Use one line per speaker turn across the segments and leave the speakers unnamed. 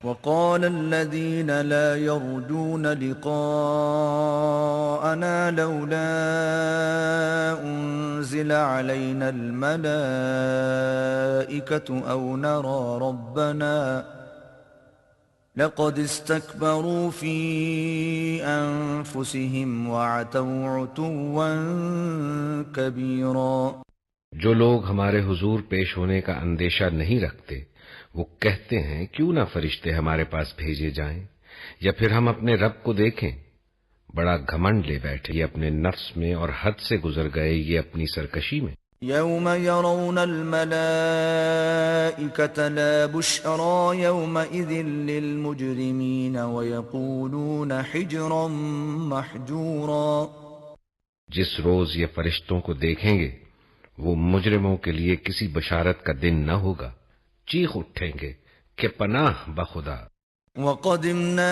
وقال الذين لا يرجون لقاءنا لولا أنزل علينا الملائكة أو نرى ربنا لقد استكبروا في أنفسهم وعتوا عتوا كبيرا۔
جو لوگ ہمارے حضور پیش ہونے کا اندیشہ نہیں رکھتے وہ کہتے ہیں کیوں نہ فرشتے ہمارے پاس بھیجے جائیں یا پھر ہم اپنے رب کو دیکھیں۔ بڑا گھمنڈ لے بیٹھے یہ اپنے نفس میں اور حد سے گزر گئے یہ اپنی سرکشی میں۔
يوم يرون الملائكة لا بشرى يومئذ للمجرمين ويقولون حجرا محجورا۔
جس روز یہ فرشتوں کو دیکھیں گے وہ مجرموں کے لیے کسی بشارت کا دن نہ ہوگا، چیخ اٹھیں گے کہ پناہ بخدا۔
وَقَدِمْنَا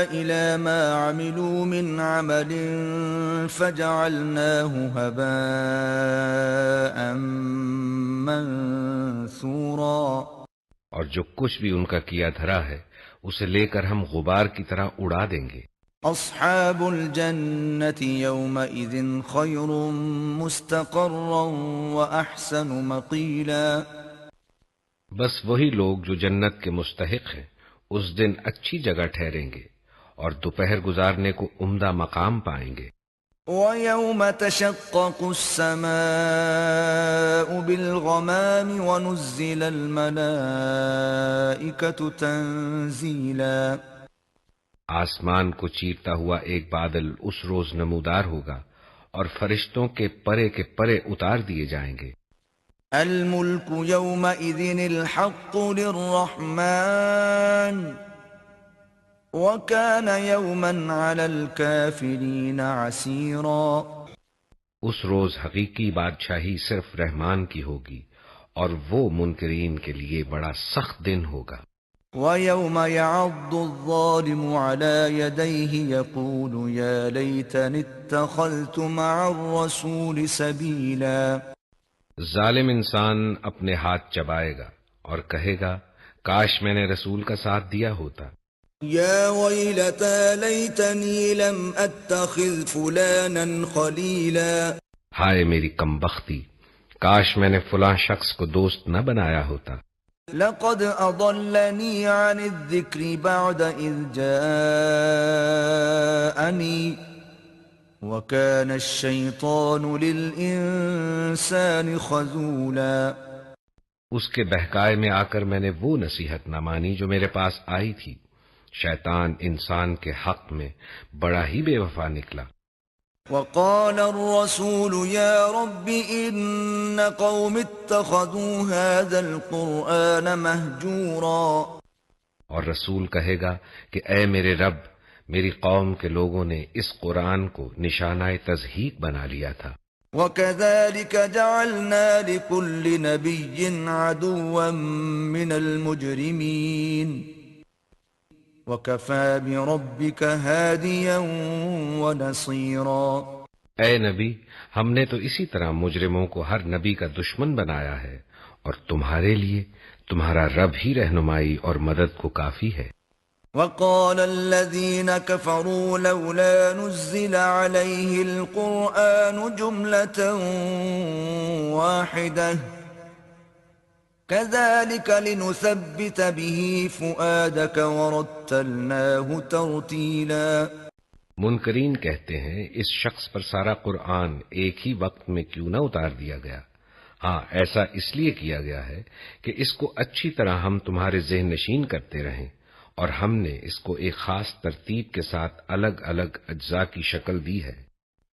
إِلَى مَا عَمِلُوا مِنْ عَمَلٍ فَجَعَلْنَاهُ هَبَاءً مَنْثُورًا۔
اور جو کچھ بھی ان کا کیا دھرا ہے اسے لے کر ہم غبار کی طرح اڑا دیں گے۔
أَصْحَابُ الْجَنَّةِ يَوْمَئِذٍ خَيْرٌ مُسْتَقَرًّا وَأَحْسَنُ مَقِيلًا۔
بس وہی لوگ جو جنت کے مستحق ہیں اس دن اچھی جگہ ٹھہریں گے اور دوپہر گزارنے کو عمدہ مقام پائیں گے۔
وَيَوْمَ تَشَقَّقُ السَّمَاءُ بِالْغَمَامِ وَنُزِّلَ الْمَلَائِكَةُ تَنزِيلًا۔
آسمان کو چیرتا ہوا ایک بادل اس روز نمودار ہوگا اور فرشتوں کے پرے اتار دیے جائیں گے۔
الملك يومئذ الحق للرحمن وكان يوما على الكافرين عسيرا۔
اس روز حقیقی بادشاہی صرف رحمان کی ہوگی اور وہ منکرین کے لیے بڑا سخت دن ہوگا۔
وَيَوْمَ يَعَضُّ الظَّالِمُ عَلَى يَدَيْهِ يَقُولُ يَا لَيْتَنِي اتَّخَذْتُ مَعَ الرَّسُولِ سَبِيلًا۔
ظالم انسان اپنے ہاتھ چبائے گا اور کہے گا کاش میں نے رسول کا ساتھ دیا ہوتا۔
یا ویلتی لیتنی لم اتخذ فلانا خلیلا۔
ہائے میری کم بختی، کاش میں نے فلاں شخص کو دوست نہ بنایا ہوتا۔
لقد اضلنی عن الذکر بعد اذ جاءنی وَكَانَ الشَّيْطَانُ لِلْإِنسَانِ خَذُولًا۔
اس کے بہکائے میں آ کر میں نے وہ نصیحت نہ مانی جو میرے پاس آئی تھی، شیطان انسان کے حق میں بڑا ہی بے وفا نکلا۔
وَقَالَ الرَّسُولُ يَا رَبِّ إِنَّ قَوْمِ اتَّخَذُوا هَذَا الْقُرْآنَ مَهْجُورًا۔
اور رسول کہے گا کہ اے میرے رب، میری قوم کے لوگوں نے اس قرآن کو نشانہ تضحیک بنا لیا تھا۔
وَكَذَلِكَ جَعَلْنَا لِكُلِّ نَبِيٍّ عَدُوًّا مِّنَ الْمُجْرِمِينَ وَكَفَى بِرَبِّكَ هَادِيًا وَنَصِيرًا۔
اے نبی، ہم نے تو اسی طرح مجرموں کو ہر نبی کا دشمن بنایا ہے اور تمہارے لیے تمہارا رب ہی رہنمائی اور مدد کو کافی ہے۔
وَقَالَ الَّذِينَ كَفَرُوا لَوْلَا نُزِّلَ عَلَيْهِ الْقُرْآنُ جُمْلَةً وَاحِدَةً كَذَلِكَ لِنُثَبِّتَ بِهِ فُؤَادَكَ وَرَتَّلْنَاهُ تَرْتِيلًا۔
منکرین کہتے ہیں اس شخص پر سارا قرآن ایک ہی وقت میں کیوں نہ اتار دیا گیا؟ ہاں، ایسا اس لیے کیا گیا ہے کہ اس کو اچھی طرح ہم تمہارے ذہن نشین کرتے رہیں، اور ہم نے اس کو ایک خاص ترتیب کے ساتھ الگ الگ اجزاء کی شکل دی ہے۔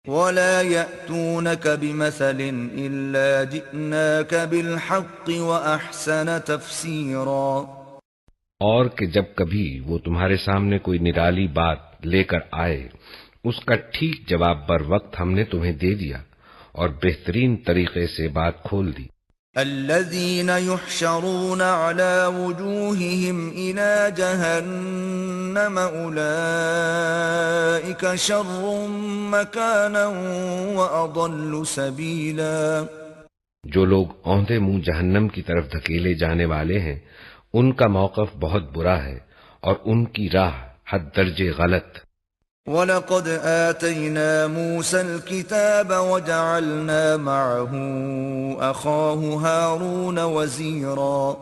وَلَا يَأْتُونَكَ بِمَثَلٍ إِلَّا جِئْنَاكَ بِالْحَقِّ وَأَحْسَنَ تَفْسِيرًا۔
اور کہ جب کبھی وہ تمہارے سامنے کوئی نرالی بات لے کر آئے اس کا ٹھیک جواب بر وقت ہم نے تمہیں دے دیا اور بہترین طریقے سے بات کھول دی۔
الذين يحشرون على وجوههم إلى جهنم أولئك شر مكانا وأضل سبيلا۔
جو لوگ اوندے منہ جہنم کی طرف دھکیلے جانے والے ہیں ان کا موقف بہت برا ہے اور ان کی راہ حد درجے غلط۔
وَلَقَدْ آتَيْنَا مُوسَى الْكِتَابَ وَجَعَلْنَا مَعَهُ أَخَاهُ هَارُونَ وَزِيرًا۔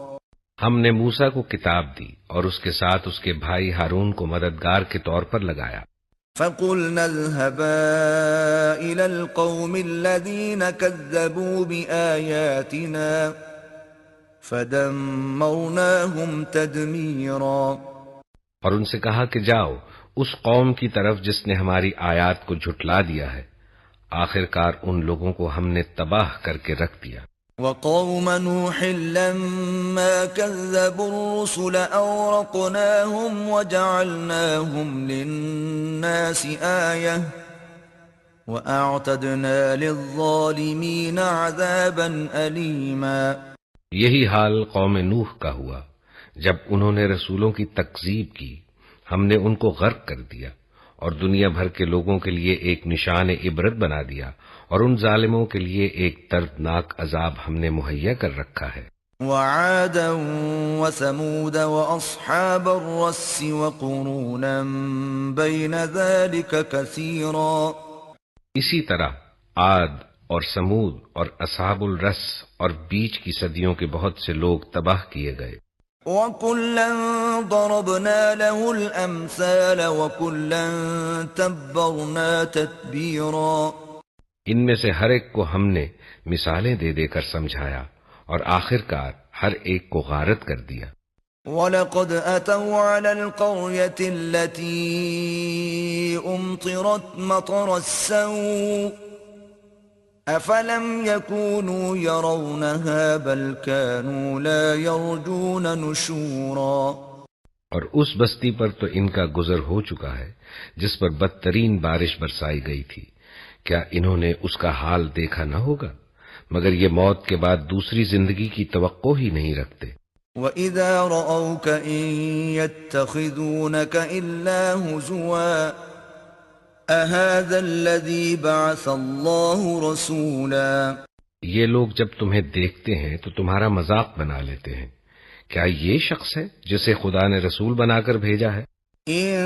ہم نے موسیٰ کو کتاب دی اور اس کے ساتھ اس کے بھائی ہارون کو مددگار کے طور پر لگایا۔
فَقُلْنَا اذْهَبَا إِلَى الْقَوْمِ الَّذِينَ كَذَّبُوا بِآيَاتِنَا فَدَمَّرْنَاهُمْ تَدْمِيرًا۔
اور ان سے کہا کہ جاؤ اس قوم کی طرف جس نے ہماری آیات کو جھٹلا دیا ہے، آخر کار ان لوگوں کو ہم نے تباہ کر کے رکھ دیا۔
وَقَوْمَ نُوحٍ لَمَّا كَذَّبُوا الرُّسُلَ أَغْرَقْنَاهُمْ وَجَعَلْنَاهُمْ لِلنَّاسِ آيَةً وَأَعْتَدْنَا لِلظَّالِمِينَ عَذَابًا أَلِيمًا۔
یہی حال قوم نوح کا ہوا، جب انہوں نے رسولوں کی تکذیب کی، ہم نے ان کو غرق کر دیا اور دنیا بھر کے لوگوں کے لیے ایک نشان عبرت بنا دیا، اور ان ظالموں کے لیے ایک دردناک عذاب ہم نے مہیا کر رکھا ہے۔
وَعَادًا وَثَمُودَ وَأَصْحَابَ الرَّسِّ وَقُرُونًا بَيْنَ ذَلِكَ كَثِيرًا۔
اسی طرح عاد اور سمود اور اصحاب الرس اور بیچ کی صدیوں کے بہت سے لوگ تباہ کیے گئے۔
وَكُلًّا ضَرَبْنَا لَهُ الْأَمْثَالَ وَكُلًّا تَبَّرْنَا تَتْبِيرًا۔
ان میں سے ہر ایک کو ہم نے مثالیں دے دے کر سمجھایا اور آخر کار ہر ایک کو غارت کر دیا۔
وَلَقَدْ أَتَوْا عَلَى الْقَرْيَةِ الَّتِي أُمْطِرَتْ مَطَرَ السَّوْءِ أَفَلَمْ يَكُونُوا يَرَوْنَهَا بَلْ كَانُوا لَا يَرْجُونَ نُشُورًا۔
اور اس بستی پر تو ان کا گزر ہو چکا ہے جس پر بدترین بارش برسائی گئی تھی، کیا انہوں نے اس کا حال دیکھا نہ ہوگا؟ مگر یہ موت کے بعد دوسری زندگی کی توقع ہی نہیں رکھتے۔
وَإِذَا رَأَوْكَ إِن يَتَّخِذُونَكَ إِلَّا هُزُوًا أَهَذَا الَّذِي بَعَثَ اللَّهُ رَسُولًا۔
یہ لوگ جب تمہیں دیکھتے ہیں تو تمہارا مذاق بنا لیتے ہیں، کیا یہ شخص ہے جسے خدا نے رسول بنا کر بھیجا ہے؟
إِن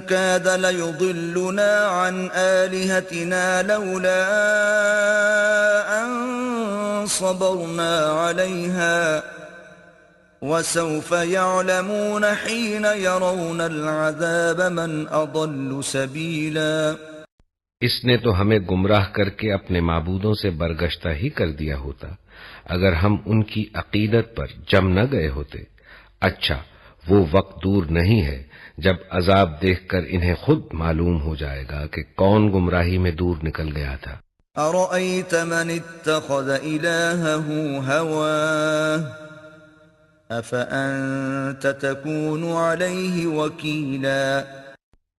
كَادَ لَيُضِلُّنَا عَنْ آلِهَتِنَا لَوْلَا أَن صَبَرْنَا عَلَيْهَا وَسَوْفَ يَعْلَمُونَ حِينَ يَرَوْنَ الْعَذَابَ مَنْ أَضَلُّ سَبِيلًا۔
اس نے تو ہمیں گمراہ کر کے اپنے معبودوں سے برگشتہ ہی کر دیا ہوتا اگر ہم ان کی عقیدت پر جم نہ گئے ہوتے۔ اچھا، وہ وقت دور نہیں ہے جب عذاب دیکھ کر انہیں خود معلوم ہو جائے گا کہ کون گمراہی میں دور نکل گیا تھا۔
أَرَأَيْتَ مَنِ اتَّخَذَ إِلَٰهَهُ هَوَاهُ أَفَأَنتَ تَكُونُ عَلَيْهِ وَكِيلًا۔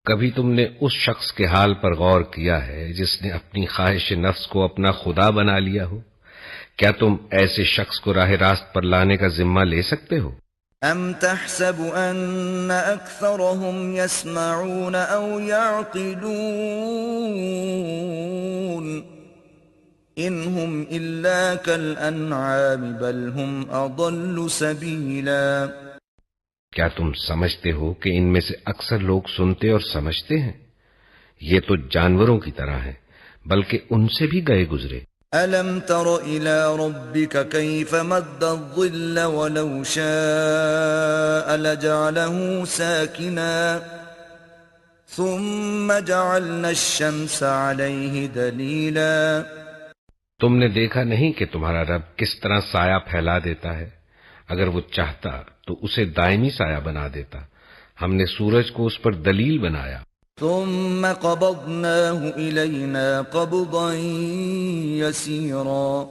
کبھی تم نے اس شخص کے حال پر غور کیا ہے جس نے اپنی خواہش نفس کو اپنا خدا بنا لیا ہو؟ کیا تم ایسے شخص کو راہ راست پر لانے کا ذمہ لے سکتے ہو؟
أَمْ تَحْسَبُ أَنَّ أَكْثَرَهُمْ يَسْمَعُونَ أَوْ يَعْقِلُونَ إِنْ هُمْ إِلَّا كَالْأَنْعَامِ بَلْ هُمْ أَضَلُّ سَبِيلًا۔
کیا تم سمجھتے ہو کہ ان میں سے اکثر لوگ سنتے اور سمجھتے ہیں؟ یہ تو جانوروں کی طرح ہیں، بلکہ ان سے بھی گئے گزرے۔
أَلَمْ تَرَ إِلَى رَبِّكَ كَيْفَ مَدَّ الظِّلَّ وَلَوْ شَاءَ لَجَعَلَهُ سَاكِنًا ثُمَّ جَعَلْنَا الشَّمْسَ عَلَيْهِ دَلِيلًا۔
تم نے دیکھا نہیں کہ تمہارا رب کس طرح سایہ پھیلا دیتا ہے؟ اگر وہ چاہتا تو اسے دائمی سایہ بنا دیتا۔ ہم نے سورج کو اس پر دلیل بنایا۔
ثم قبضناه إلينا قبضا يسيرا۔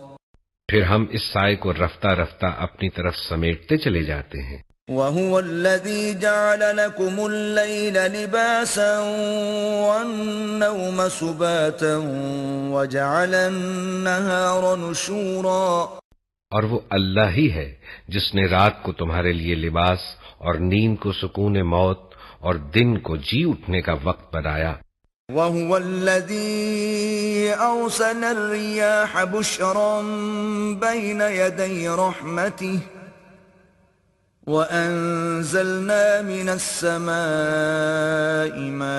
پھر ہم اس سائے کو رفتہ رفتہ اپنی طرف سمیٹتے چلے جاتے ہیں۔
وهو الذي جعل لكم الليل لباسا والنوم سباتا وجعل النهار نشورا۔
اور وہ اللہ ہی ہے جس نے رات کو تمہارے لیے لباس اور نیند کو سکون موت اور دن کو جی اٹھنے کا وقت بنایا۔
وَهُوَ الَّذِي أَرْسَلَ الرِّيَاحَ بُشْرًا بَيْنَ يَدَيْ رَحْمَتِهِ وَأَنزَلْنَا مِنَ السَّمَاءِ مَاءً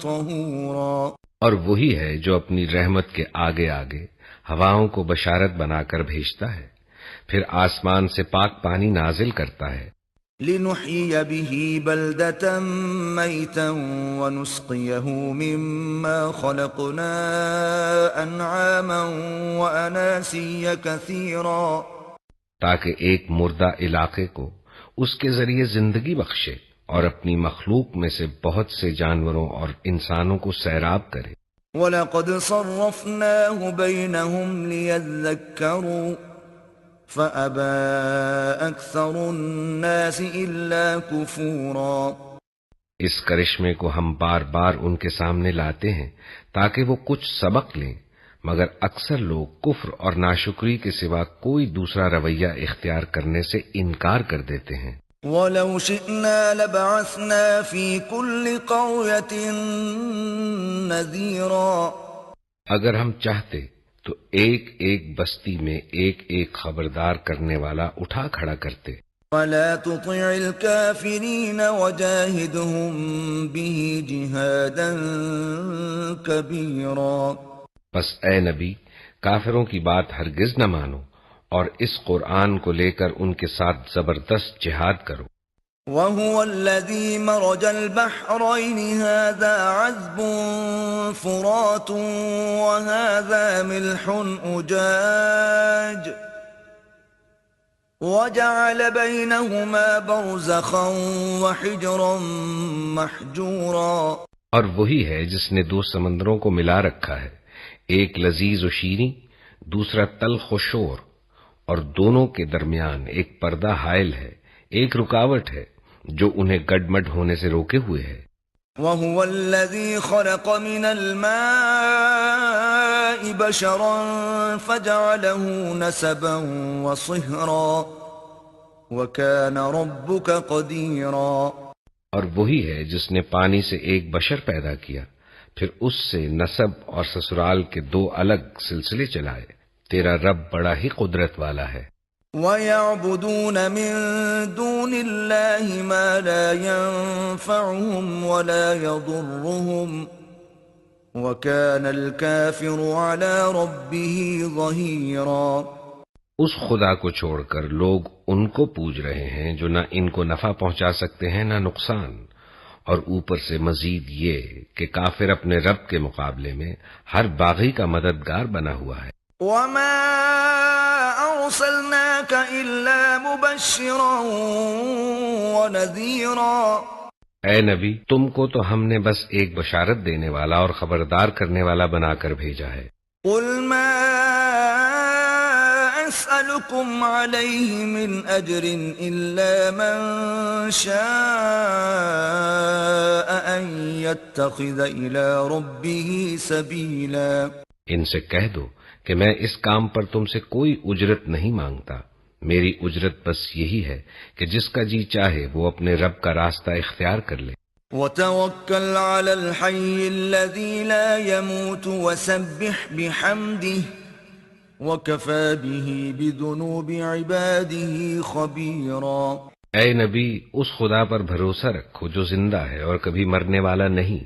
طَهُورًا،
اور وہی ہے جو اپنی رحمت کے آگے آگے ہواؤں کو بشارت بنا کر بھیجتا ہے، پھر آسمان سے پاک پانی نازل کرتا ہے،
لِنُحْيِيَ بِهِ بَلْدَةً مَيْتًا وَنُسْقِيَهُ مِمَّا خَلَقْنَا أَنْعَامًا وَأَنَاسِيَّ كَثِيرًا،
تاکہ ایک مردہ علاقے کو اس کے ذریعے زندگی بخشے اور اپنی مخلوق میں سے بہت سے جانوروں اور انسانوں کو سیراب کرے۔
وَلَقَدْ صَرَّفْنَاهُ بَيْنَهُمْ لِيَذَّكَّرُوا فَأَبَى أَكْثَرُ النَّاسِ إِلَّا كُفُورًا،
اس کرشمے کو ہم بار بار ان کے سامنے لاتے ہیں تاکہ وہ کچھ سبق لیں، مگر اکثر لوگ کفر اور ناشکری کے سوا کوئی دوسرا رویہ اختیار کرنے سے انکار کر دیتے ہیں۔
وَلَوْ شِئْنَا لَبَعَثْنَا فِي كُلِّ قَرْيَةٍ نَذِيرًا،
اگر ہم چاہتے تو ایک ایک بستی میں ایک ایک خبردار کرنے والا اٹھا کھڑا کرتے،
فَلَا تُطِعِ الْكَافِرِينَ وَجَاهِدْهُم بِهِ جِهَادًا كَبِيرًا،
بس اے نبی کافروں کی بات ہرگز نہ مانو اور اس قرآن کو لے کر ان کے ساتھ زبردست جہاد کرو۔
وَهُوَ الَّذِي مَرَجَ الْبَحْرَيْنِ هَذَا عَذْبٌ فُرَاتٌ وَهَذَا مِلْحٌ أُجَاجٌ وَجَعَلَ بَيْنَهُمَا بَرْزَخًا وَحِجْرًا مَحْجُورًا،
اور وہی ہے جس نے دو سمندروں کو ملا رکھا ہے، ایک لذیذ و شیریں، دوسرا تلخ و شور، اور دونوں کے درمیان ایک پردہ حائل ہے، ایک رکاوٹ ہے جو انہیں گڈمڈ ہونے سے روکے ہوئے ہے۔
وَهُوَ الَّذِي خَلَقَ مِنَ الْمَاءِ بَشَرًا فَجَعَلَهُ نَسَبًا وَصِهْرًا وَكَانَ رَبُّكَ قَدِيرًا،
اور وہی ہے جس نے پانی سے ایک بشر پیدا کیا، پھر اس سے نسب اور سسرال کے دو الگ سلسلے چلائے، تیرا رب بڑا ہی قدرت والا ہے۔
وَيَعْبُدُونَ مِن دُونِ اللَّهِ مَا لَا يَنفَعُهُمْ وَلَا يَضُرُّهُمْ وَكَانَ الْكَافِرُ عَلَى رَبِّهِ ظَهِيرًا،
اس خدا کو چھوڑ کر لوگ ان کو پوج رہے ہیں جو نہ ان کو نفع پہنچا سکتے ہیں نہ نقصان، اور اوپر سے مزید یہ کہ کافر اپنے رب کے مقابلے میں ہر باغی کا مددگار بنا ہوا ہے۔
وَمَا أَرْسَلْنَاكَ إِلَّا مُبَشِّرًا وَنَذِيرًا،
اے نبی تم کو تو ہم نے بس ایک بشارت دینے والا اور خبردار کرنے والا بنا کر بھیجا ہے۔
قُلْ مَا أَسْأَلُكُمْ عَلَيْهِ مِنْ أَجْرٍ إِلَّا مَنْ شَاءَ أَنْ يَتَّخِذَ إِلَى رَبِّهِ سَبِيلًا،
ان سے کہہ دو کہ میں اس کام پر تم سے کوئی اجرت نہیں مانگتا، میری اجرت بس یہی ہے کہ جس کا جی چاہے وہ اپنے رب کا راستہ اختیار کر لے۔
وَتَوَكَّلْ عَلَى الْحَيِّ الَّذِي لَا يَمُوتُ وَسَبِّحْ بِحَمْدِهِ وَكَفَى بِهِ بِذُنُوبِ عِبَادِهِ خَبِيرًا،
اے نبی اس خدا پر بھروسہ رکھو جو زندہ ہے اور کبھی مرنے والا نہیں،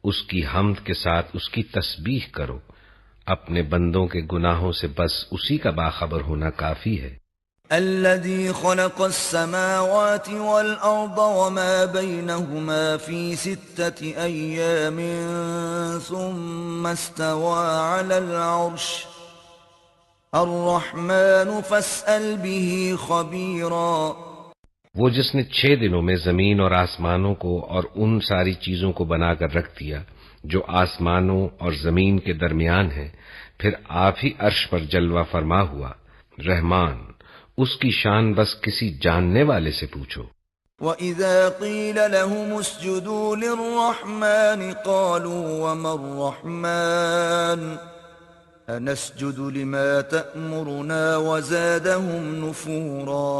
اس کی حمد کے ساتھ اس کی تسبیح کرو، اپنے بندوں کے گناہوں سے بس اسی کا باخبر ہونا کافی ہے۔
الَّذِي خَلَقَ السَّمَاوَاتِ وَالْأَرْضَ وَمَا بَيْنَهُمَا فِي 6 أَيَّامٍ ثُمَّ اسْتَوَى عَلَى الْعَرْشِ الرَّحْمَنُ فَاسْأَلْ بِهِ خَبِيرًا،
وہ جس نے 6 دنوں میں زمین اور آسمانوں کو اور ان ساری چیزوں کو بنا کر رکھ دیا جو آسمانوں اور زمین کے درمیان ہیں، پھر آپ ہی عرش پر جلوہ فرما ہوا، رحمان، اس کی شان بس کسی جاننے والے سے پوچھو۔
وَإِذَا قِيلَ لَهُمُ اسْجُدُوا لِلرَّحْمَنِ قَالُوا وَمَا الرَّحْمَنُ أَنَسْجُدُ لِمَا تَأْمُرُنَا وَزَادَهُمْ نُفُورًا،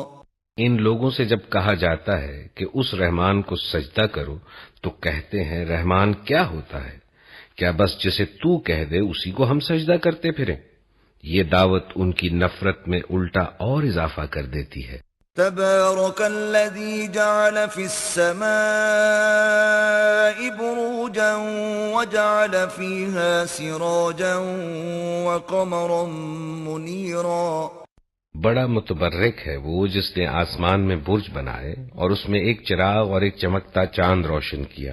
ان لوگوں سے جب کہا جاتا ہے کہ اس رحمان کو سجدہ کرو تو کہتے ہیں رحمان کیا ہوتا ہے؟ کیا بس جسے تو کہہ دے اسی کو ہم سجدہ کرتے پھریں؟ یہ دعوت ان کی نفرت میں الٹا اور اضافہ کر دیتی ہے۔
تبارك الذي جعل في السماء بروجا وجعل فيها سراجا وقمرا منيرا۔
بڑا متبرک ہے وہ جس نے آسمان میں برج بنائے اور اس میں ایک چراغ اور ایک چمکتا چاند روشن کیا۔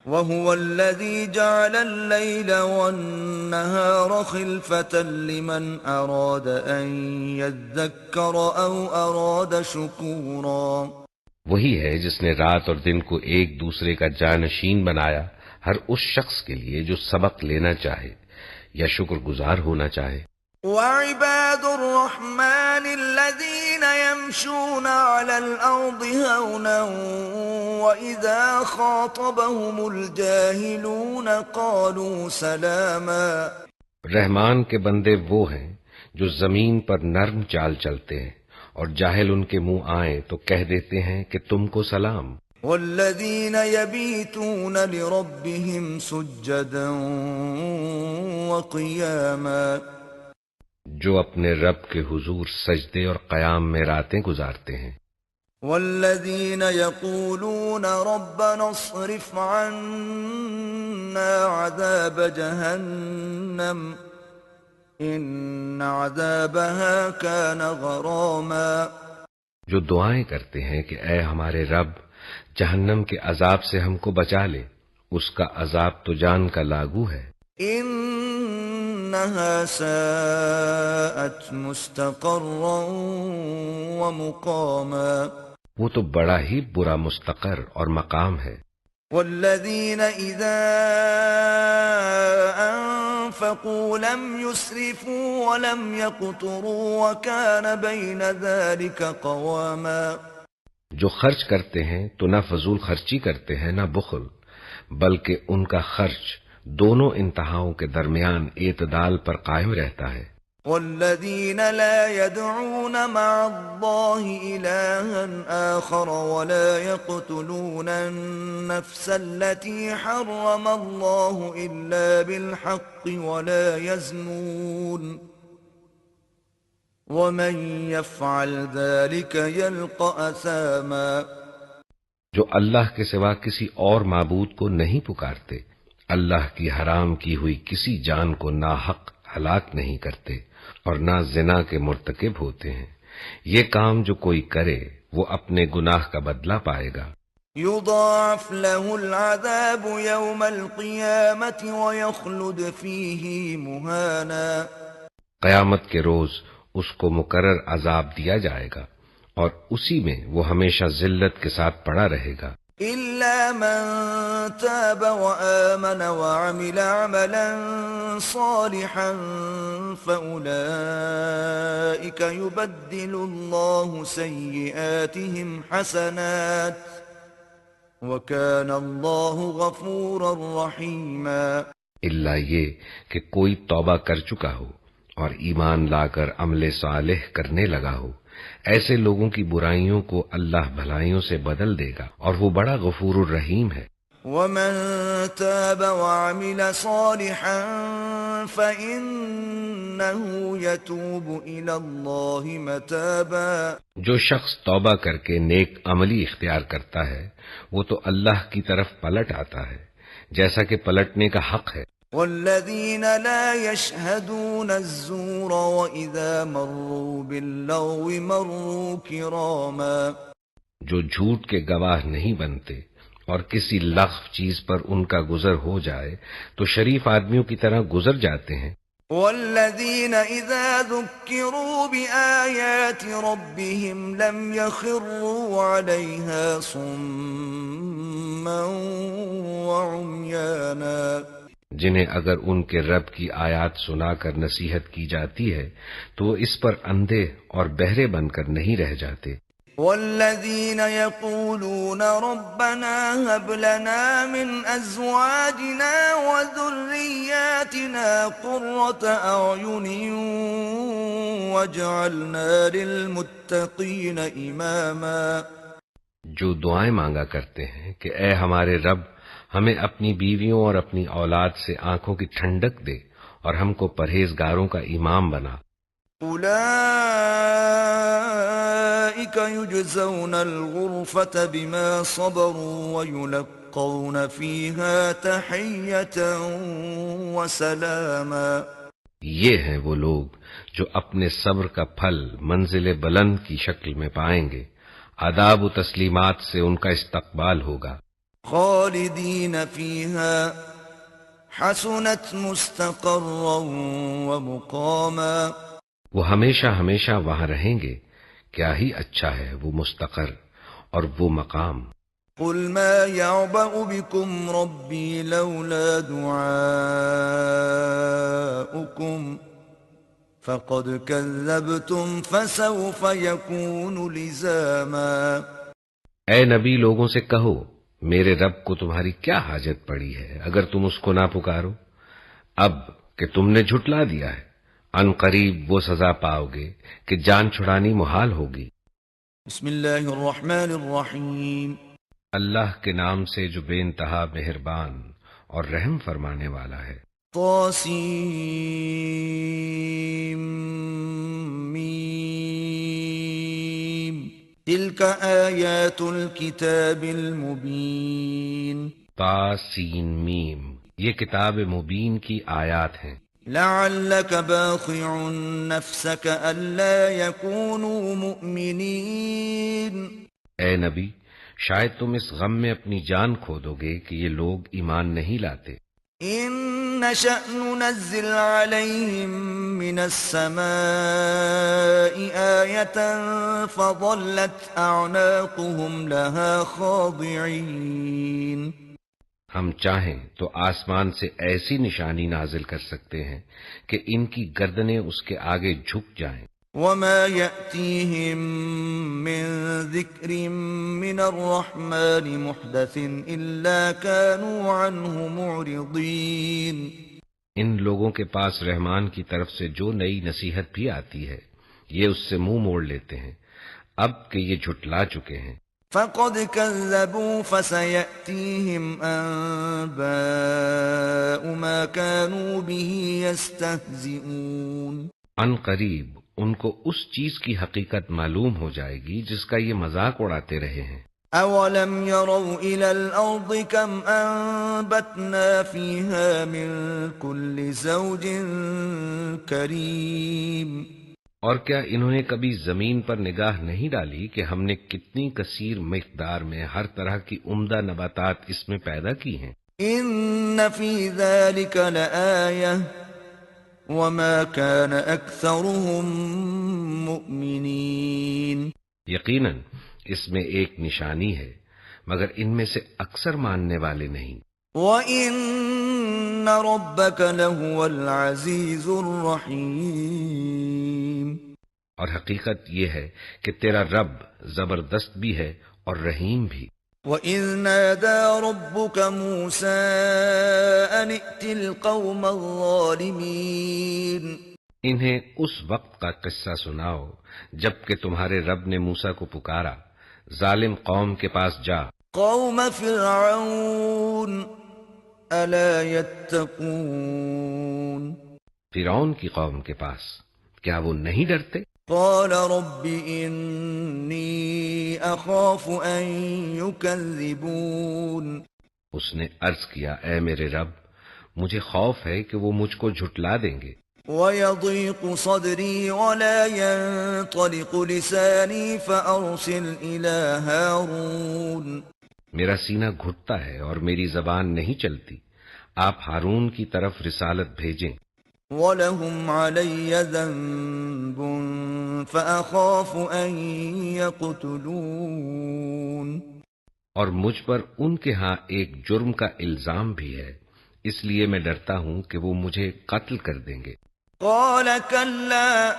وهو الذي جعل الليل والنهار خلفة لمن أراد أن يذكر أو أراد شكورا۔
وہی ہے جس نے رات اور دن کو ایک دوسرے کا جانشین بنایا ہر اس شخص کے لیے جو سبق لینا چاہے یا شکر گزار ہونا چاہے۔
وعباد الرحمن الذين يمشون على الأرض هونا وإذا خاطبهم الجاهلون قالوا سلاما۔
رحمان کے بندے وہ ہیں جو زمین پر نرم چال چلتے ہیں اور جاہل ان کے منہ آئیں تو کہہ دیتے ہیں کہ تم کو سلام۔
والذين يبيتون لربهم سجدا وقياما۔
جو اپنے رب کے حضور سجدے اور قیام میں راتیں گزارتے ہیں۔
والذین یقولون ربنا اصرف عنا عذاب جہنم ان عذابها كان غراما۔
جو دعائیں کرتے ہیں کہ اے ہمارے رب جہنم کے عذاب سے ہم کو بچا لے، اس کا عذاب تو جان کا لاگو ہے۔
انها ساءت مستقرا ومقاما۔
وہ تو بڑا ہی برا مستقر اور مقام ہے۔
والذین اذا انفقوا لم يسرفوا ولم يقتروا وكان بين ذلك قواما۔
جو خرچ کرتے ہیں تو نہ فضول خرچی کرتے ہیں نہ بخل، بلکہ ان کا خرچ دونوں انتہاؤں کے درمیان اعتدال پر قائم رہتا ہے۔
والذین لا يدعون مع الله إلها آخر ولا يقتلون النفس التي حرم الله إلا بالحق ولا يزنون ومن يفعل ذلك يلقى أثاما۔
جو اللہ کے سوا کسی اور معبود کو نہیں پکارتے، اللہ کی حرام کی ہوئی کسی جان کو ناحق ہلاک نہیں کرتے اور نہ زنا کے مرتکب ہوتے ہیں، یہ کام جو کوئی کرے وہ اپنے گناہ کا بدلہ پائے گا۔
يضاعف له العذاب يوم القيامة ويخلد فيه مهانا۔
قیامت کے روز اس کو مقرر عذاب دیا جائے گا اور اسی میں وہ ہمیشہ ذلت کے ساتھ پڑا رہے گا۔
إلا من تاب وآمن وعمل عملا صالحا فأولئك يبدل الله سيئاتهم حسنات وكان الله غفورا رحيما۔
الا یہ کہ کوئی توبہ کر چکا ہو اور ایمان لا کر عمل صالح کرنے لگا ہو، ایسے لوگوں کی برائیوں کو اللہ بھلائیوں سے بدل دے گا اور وہ بڑا غفور الرحیم ہے۔
ومن تاب وعمل صالحا فإنه يتوب إلى الله متابا۔
جو شخص توبہ کر کے نیک عملی اختیار کرتا ہے وہ تو اللہ کی طرف پلٹ آتا ہے جیسا کہ پلٹنے کا حق ہے۔
والذین لا يشهدون الزور وإذا مروا باللغو مروا کراما۔
جو جھوٹ کے گواہ نہیں بنتے اور کسی لغو چیز پر ان کا گزر ہو جائے تو شریف آدمیوں کی طرح گزر جاتے ہیں۔
والذین اذا ذکروا بآیات ربهم لم يخروا علیها صما وعمیانا۔
جنہیں اگر ان کے رب کی آیات سنا کر نصیحت کی جاتی ہے تو وہ اس پر اندھے اور بہرے بن کر نہیں رہ جاتے۔
والذین یقولون ربنا هب لنا من ازواجنا وذریاتنا قرة اعین واجعلنا للمتقین اماما۔
جو دعائیں مانگا کرتے ہیں کہ اے ہمارے رب ہمیں اپنی بیویوں اور اپنی اولاد سے آنکھوں کی ٹھنڈک دے اور ہم کو پرہیزگاروں کا امام بنا۔
أولئك يجزون الغرفة بما صبروا ويلقون فيها تحية وسلاما.
یہ ہیں وہ لوگ جو اپنے صبر کا پھل منزل بلند کی شکل میں پائیں گے، آداب و تسلیمات سے ان کا استقبال ہوگا.
خالدین فیہا حسنت مستقرا ومقاما.
وہ ہمیشہ ہمیشہ وہاں رہیں گے، کیا ہی اچھا ہے وہ مستقر اور وہ مقام.
قل ما يعبأ بكم ربي لولا دعاؤكم فقد كذبتم فسوف يكون لزاما.
اے نبی لوگوں سے کہو، میرے رب کو تمہاری کیا حاجت پڑی ہے اگر تم اس کو نہ پکارو، اب کہ تم نے جھٹلا دیا ہے، ان قریب وہ سزا پاؤ گے کہ جان چھڑانی محال ہوگی.
بسم اللہ الرحمن الرحیم.
اللہ کے نام سے جو بے انتہا مہربان اور رحم فرمانے والا ہے.
طاسیم میم تلک آیات الکتاب المبین.
طاسین میم، یہ کتاب مبین کی آیات ہیں.
لعلک باخع نفسک الا یکونوا مؤمنین.
اے نبی، شاید تم اس غم میں اپنی جان کھو دو گے کہ یہ لوگ ایمان نہیں لاتے.
ان نشأ ننزل علیہم من السماء آیة فظلت اعناقهم لها خاضعین.
ہم چاہیں تو آسمان سے ایسی نشانی نازل کر سکتے ہیں کہ ان کی گردنیں اس کے آگے جھک جائیں.
وما يأتيهم من ذكر من الرحمن محدث إلا كانوا عنه معرضين.
ان لوگوں کے پاس رحمان کی طرف سے جو نئی نصیحت بھی آتی ہے یہ اس سے منہ موڑ لیتے ہیں، اب کہ یہ جھٹلا چکے ہیں.
فقد كذبوا فسيأتيهم أنباء ما كانوا به يستهزئون.
ان قریب ان کو اس چیز کی حقیقت معلوم ہو جائے گی جس کا یہ مذاق اڑاتے رہے ہیں.
اولم يروا الى الارض كم انبتنا فيها من كل زوج كريم.
اور کیا انہوں نے کبھی زمین پر نگاہ نہیں ڈالی کہ ہم نے کتنی کثیر مقدار میں ہر طرح کی عمدہ نباتات اس میں پیدا کی ہیں.
ان في ذلك لآية وما كان اكثرهم مؤمنين.
یقیناً اس میں ایک نشانی ہے مگر ان میں سے اکثر ماننے والے نہیں.
وَإِنَّ رَبَّكَ لَهُوَ الْعَزِيزُ الرَّحِيمُ.
اور حقیقت یہ ہے کہ تیرا رب زبردست بھی ہے اور رحیم بھی.
وَإِذْ نَادَى رَبُّكَ مُوسَىٰ أَنِ ائْتِ الْقَوْمَ الظَّالِمِينَ.
انہیں اس وقت کا قصہ سناؤ جب کہ تمہارے رب نے موسیٰ کو پکارا، ظالم قوم کے پاس جا.
قوم فرعون ألا يتقون.
فرعون کی قوم کے پاس، کیا وہ نہیں ڈرتے؟
قال رب إني أخاف أن يكذبون.
اس نے عرض کیا، اے میرے رب، مجھے خوف ہے کہ وہ مجھ کو جھٹلا دیں گے.
ويضيق صدري ولا ينطلق لساني فأرسل إلى هارون.
میرا سینہ گھٹتا ہے اور میری زبان نہیں چلتی، آپ ہارون کی طرف رسالت بھیجیں.
وَلَهُمْ عَلَيَّ ذَنبٌ فَأَخَافُ أَن يَقْتُلُونِ.
اور مجھ پر ان کے ہاں ایک جرم کا الزام بھی ہے، اس لیے میں ڈرتا ہوں کہ وہ مجھے قتل کر دیں گے.
قال كلا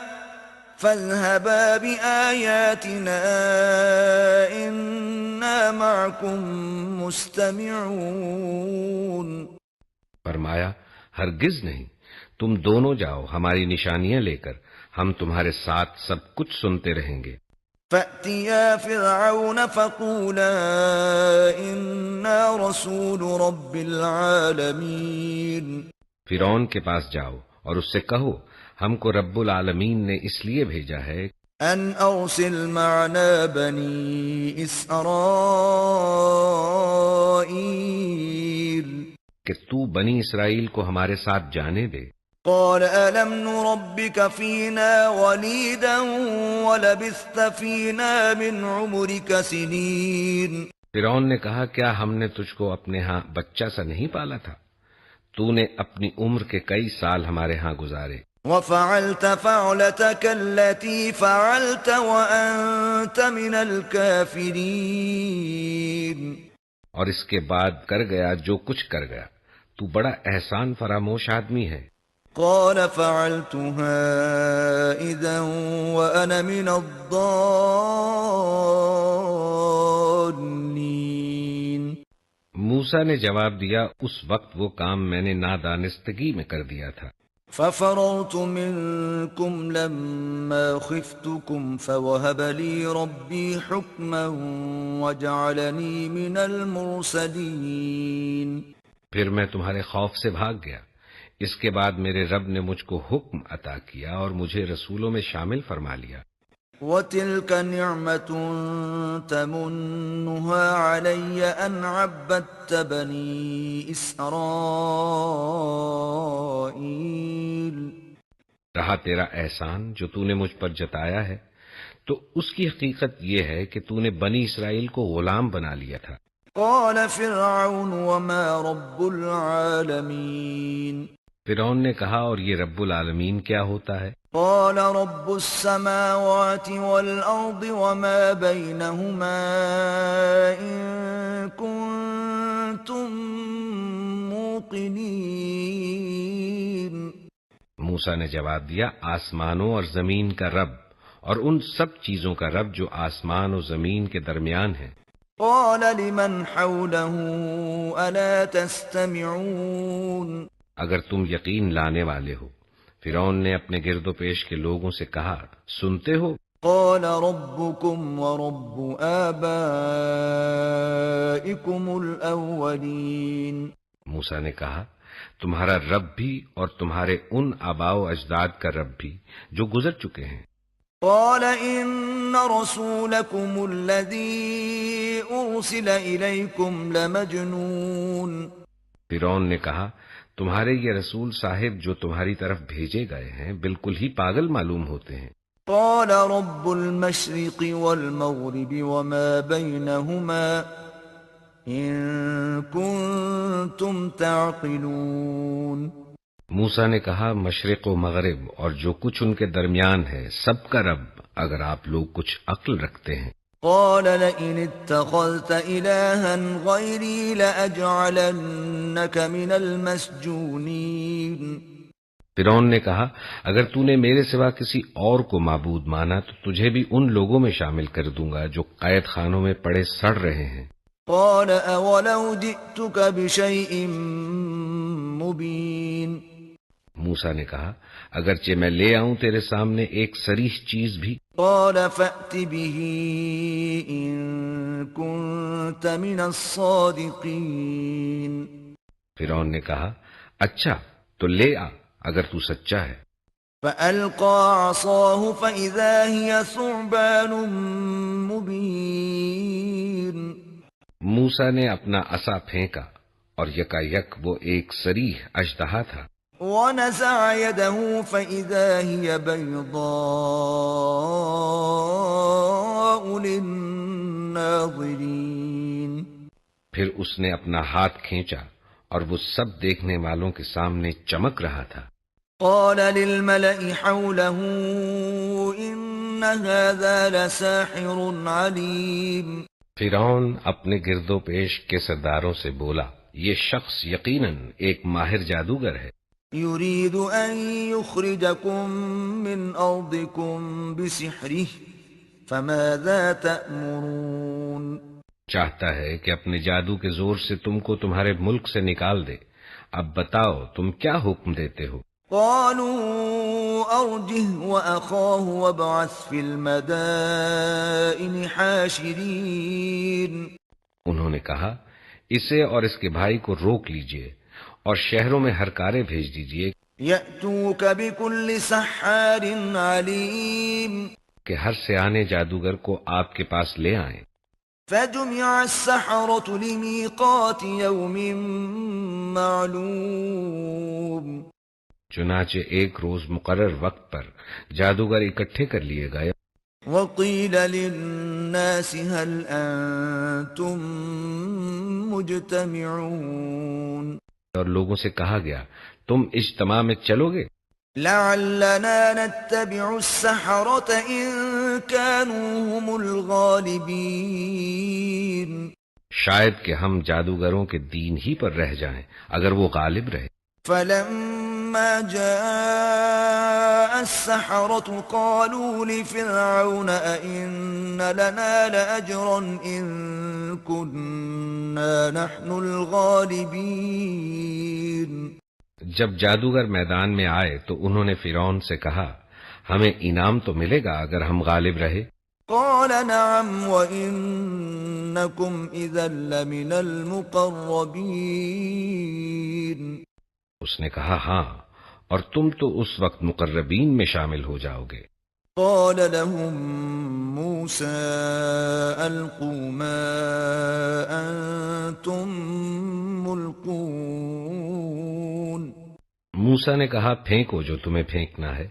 فاذهبا بآياتنا إنا معكم مستمعون.
فرمایا، ہرگز نہیں، تم دونوں جاؤ ہماری نشانیاں لے کر، ہم تمہارے ساتھ سب کچھ سنتے رہیں گے.
فأتيا فرعون فقولا إنا رسول رب العالمين.
فرعون کے پاس جاؤ اور اس سے کہو، ہم کو رب العالمین نے اس لیے بھیجا ہے
أن أرسل معنا بني إسرائيل
کہ تو بنی اسرائیل کو ہمارے ساتھ جانے دے۔
قال ألم نربك فينا وليدا ولبثت فينا من عمرك سنين
فرعون نے کہا کیا ہم نے تجھ کو اپنے ہاں بچہ سا نہیں پالا تھا؟ تو نے اپنی عمر کے کئی سال ہمارے ہاں گزارے۔
وفعلت فعلتك التي فعلت وأنت من الكافرين
اور اس کے بعد کر گیا جو کچھ کر گیا، تو بڑا احسان فراموش آدمی ہے۔
قال فعلتها إذا وأنا من الضالين
موسیٰ نے جواب دیا اس وقت وہ کام میں نے نادانستگی میں کر دیا تھا۔
ففررت منكم لما خفتكم فوهب لي ربي حكما وجعلني من المرسلين
پھر میں تمہارے خوف سے بھاگ گیا، اس کے بعد میرے رب نے مجھ کو حکم عطا کیا اور مجھے رسولوں میں شامل فرما لیا۔
وتلك نعمة تمنها علي أن عبدت بني إسرائيل
رہا تیرا احسان جو تو نے مجھ پر جتایا ہے، تو اس کی حقیقت یہ ہے کہ تو نے بنی اسرائیل کو غلام بنا لیا تھا۔
قال فرعون وما رب العالمين
فرعون نے کہا اور یہ رب العالمین کیا ہوتا ہے؟
قال رب السماوات والأرض وما بينهما إن كنتم موقنين
موسیٰ نے جواب دیا آسمانوں اور زمین کا رب اور ان سب چیزوں کا رب جو آسمان و زمین کے درمیان ہیں۔
قال لمن حوله ألا تستمعون
اگر تم یقین لانے والے ہو، فرعون نے اپنے گرد و پیش کے لوگوں سے کہا سنتے ہو؟
قال ربكم ورب آبائكم الأولين
موسیٰ نے کہا تمہارا رب بھی اور تمہارے ان آباء و اجداد کا رب بھی جو گزر چکے ہیں۔
قال إن رسولكم الذي أرسل إليكم لمجنون
فرعون نے کہا تمہارے یہ رسول صاحب جو تمہاری طرف بھیجے گئے ہیں بالکل ہی پاگل معلوم ہوتے ہیں۔
قال رب المشرق والمغرب وما بينهما إن كنتم تعقلون
موسیٰ نے کہا مشرق و مغرب اور جو کچھ ان کے درمیان ہے سب کا رب اگر آپ لوگ کچھ عقل رکھتے ہیں۔
قال لئن اتخذت إلها غيري لأجعلنك من المسجونين
فرعون نے کہا اگر تو نے میرے سوا کسی اور کو معبود مانا تو تجھے بھی ان لوگوں میں شامل کر دوں گا جو قید خانوں میں پڑے سڑ رہے ہیں۔
قال أولو جئتك بشيء مبين
موسیٰ نے کہا اگرچہ میں لے آؤں تیرے سامنے ایک صریح چیز بھی۔
قال فأت به إن كنت من الصادقين
فرعون نے کہا اچھا تو لے آ اگر تو سچا ہے۔
فألقى عصاه فإذا هي ثعبان مبين
موسیٰ نے اپنا عصا پھینکا اور یکا یک وہ ایک صریح اژدہا تھا۔
ونزع يده فإذا هي بيضاء للناظرين
پھر اس نے اپنا ہاتھ کھینچا اور وہ سب دیکھنے والوں کے سامنے چمک رہا تھا۔
قال للملأ حوله إن هذا لساحر عليم
فرعون اپنے گرد و پیش کے سرداروں سے بولا یہ شخص یقیناً ایک ماہر جادوگر ہے۔
يريد أن يخرجكم من أرضكم بسحره فماذا تأمرون
چاہتا ہے کہ اپنے جادو کے زور سے تم کو تمہارے ملک سے نکال دے، اب بتاؤ تم کیا حکم دیتے ہو؟
قالوا أرجه وأخاه وابعث في المدائن حاشرين
انہوں نے کہا اسے اور اس کے بھائی کو روک لیجئے اور شہروں میں ہرکارے بھیج دیجئے
يأتوك بكل سحار عليم
کہ ہر سیانے جادوگر کو آپ کے پاس لے آئیں۔
فجمع السحرة لميقات يوم معلوم
چنانچہ ایک روز مقرر وقت پر جادوگر اکٹھے کر لیے گئے۔
وقيل للناس هل أنتم مجتمعون
اور لوگوں سے کہا گیا تم اجتماع میں چلو گے؟
لعلنا نتبع السحرة إن كانوا هم الغالبين
شاید کہ ہم جادوگروں کے دین ہی پر رہ جائیں اگر وہ غالب رہے۔
فلما جاء السحرة قالوا لفرعون أئن لنا لأجرا إن كنا نحن الغالبين
جب جادوگر میدان میں آئے تو انہوں نے فرعون سے کہا ہمیں انعام تو ملے گا اگر ہم غالب رہے۔
قال نعم وإنكم إذا لمن المقربين
اس نے کہا ہاں، اور تم تو اس وقت مقربین میں شامل ہو جاؤ گے۔
قال لهم موسى ألقوا ما أنتم ملقون
موسیٰ نے کہا پھینکو جو تمہیں پھینکنا ہے۔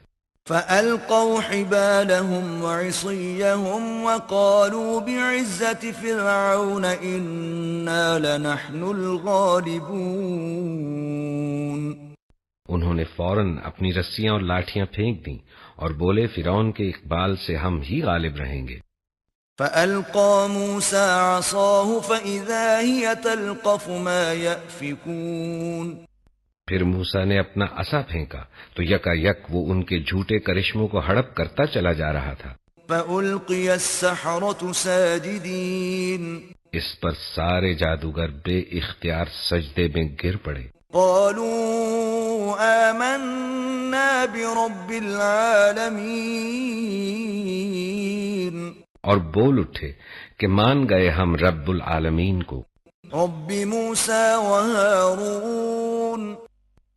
فألقوا حبالهم وعصيهم وقالوا بعزة فرعون إنا لنحن الغالبون
انہوں نے فوراً اپنی رسیاں اور لاٹھیاں پھینک دیں اور بولے فرعون کے اقبال سے ہم ہی غالب رہیں گے۔
فألقى موسى عصاه فإذا هي تلقف ما يأفكون
پھر موسیٰ نے اپنا عصا پھینکا تو یکا یک وہ ان کے جھوٹے کرشموں کو ہڑپ کرتا چلا جا رہا تھا۔
فألقي السحرة ساجدين
اس پر سارے جادوگر بے اختیار سجدے میں گر پڑے۔
قالوا آمنا برب العالمين
اور بول اٹھے کہ مان گئے ہم رب العالمین کو،
رب موسى وهارون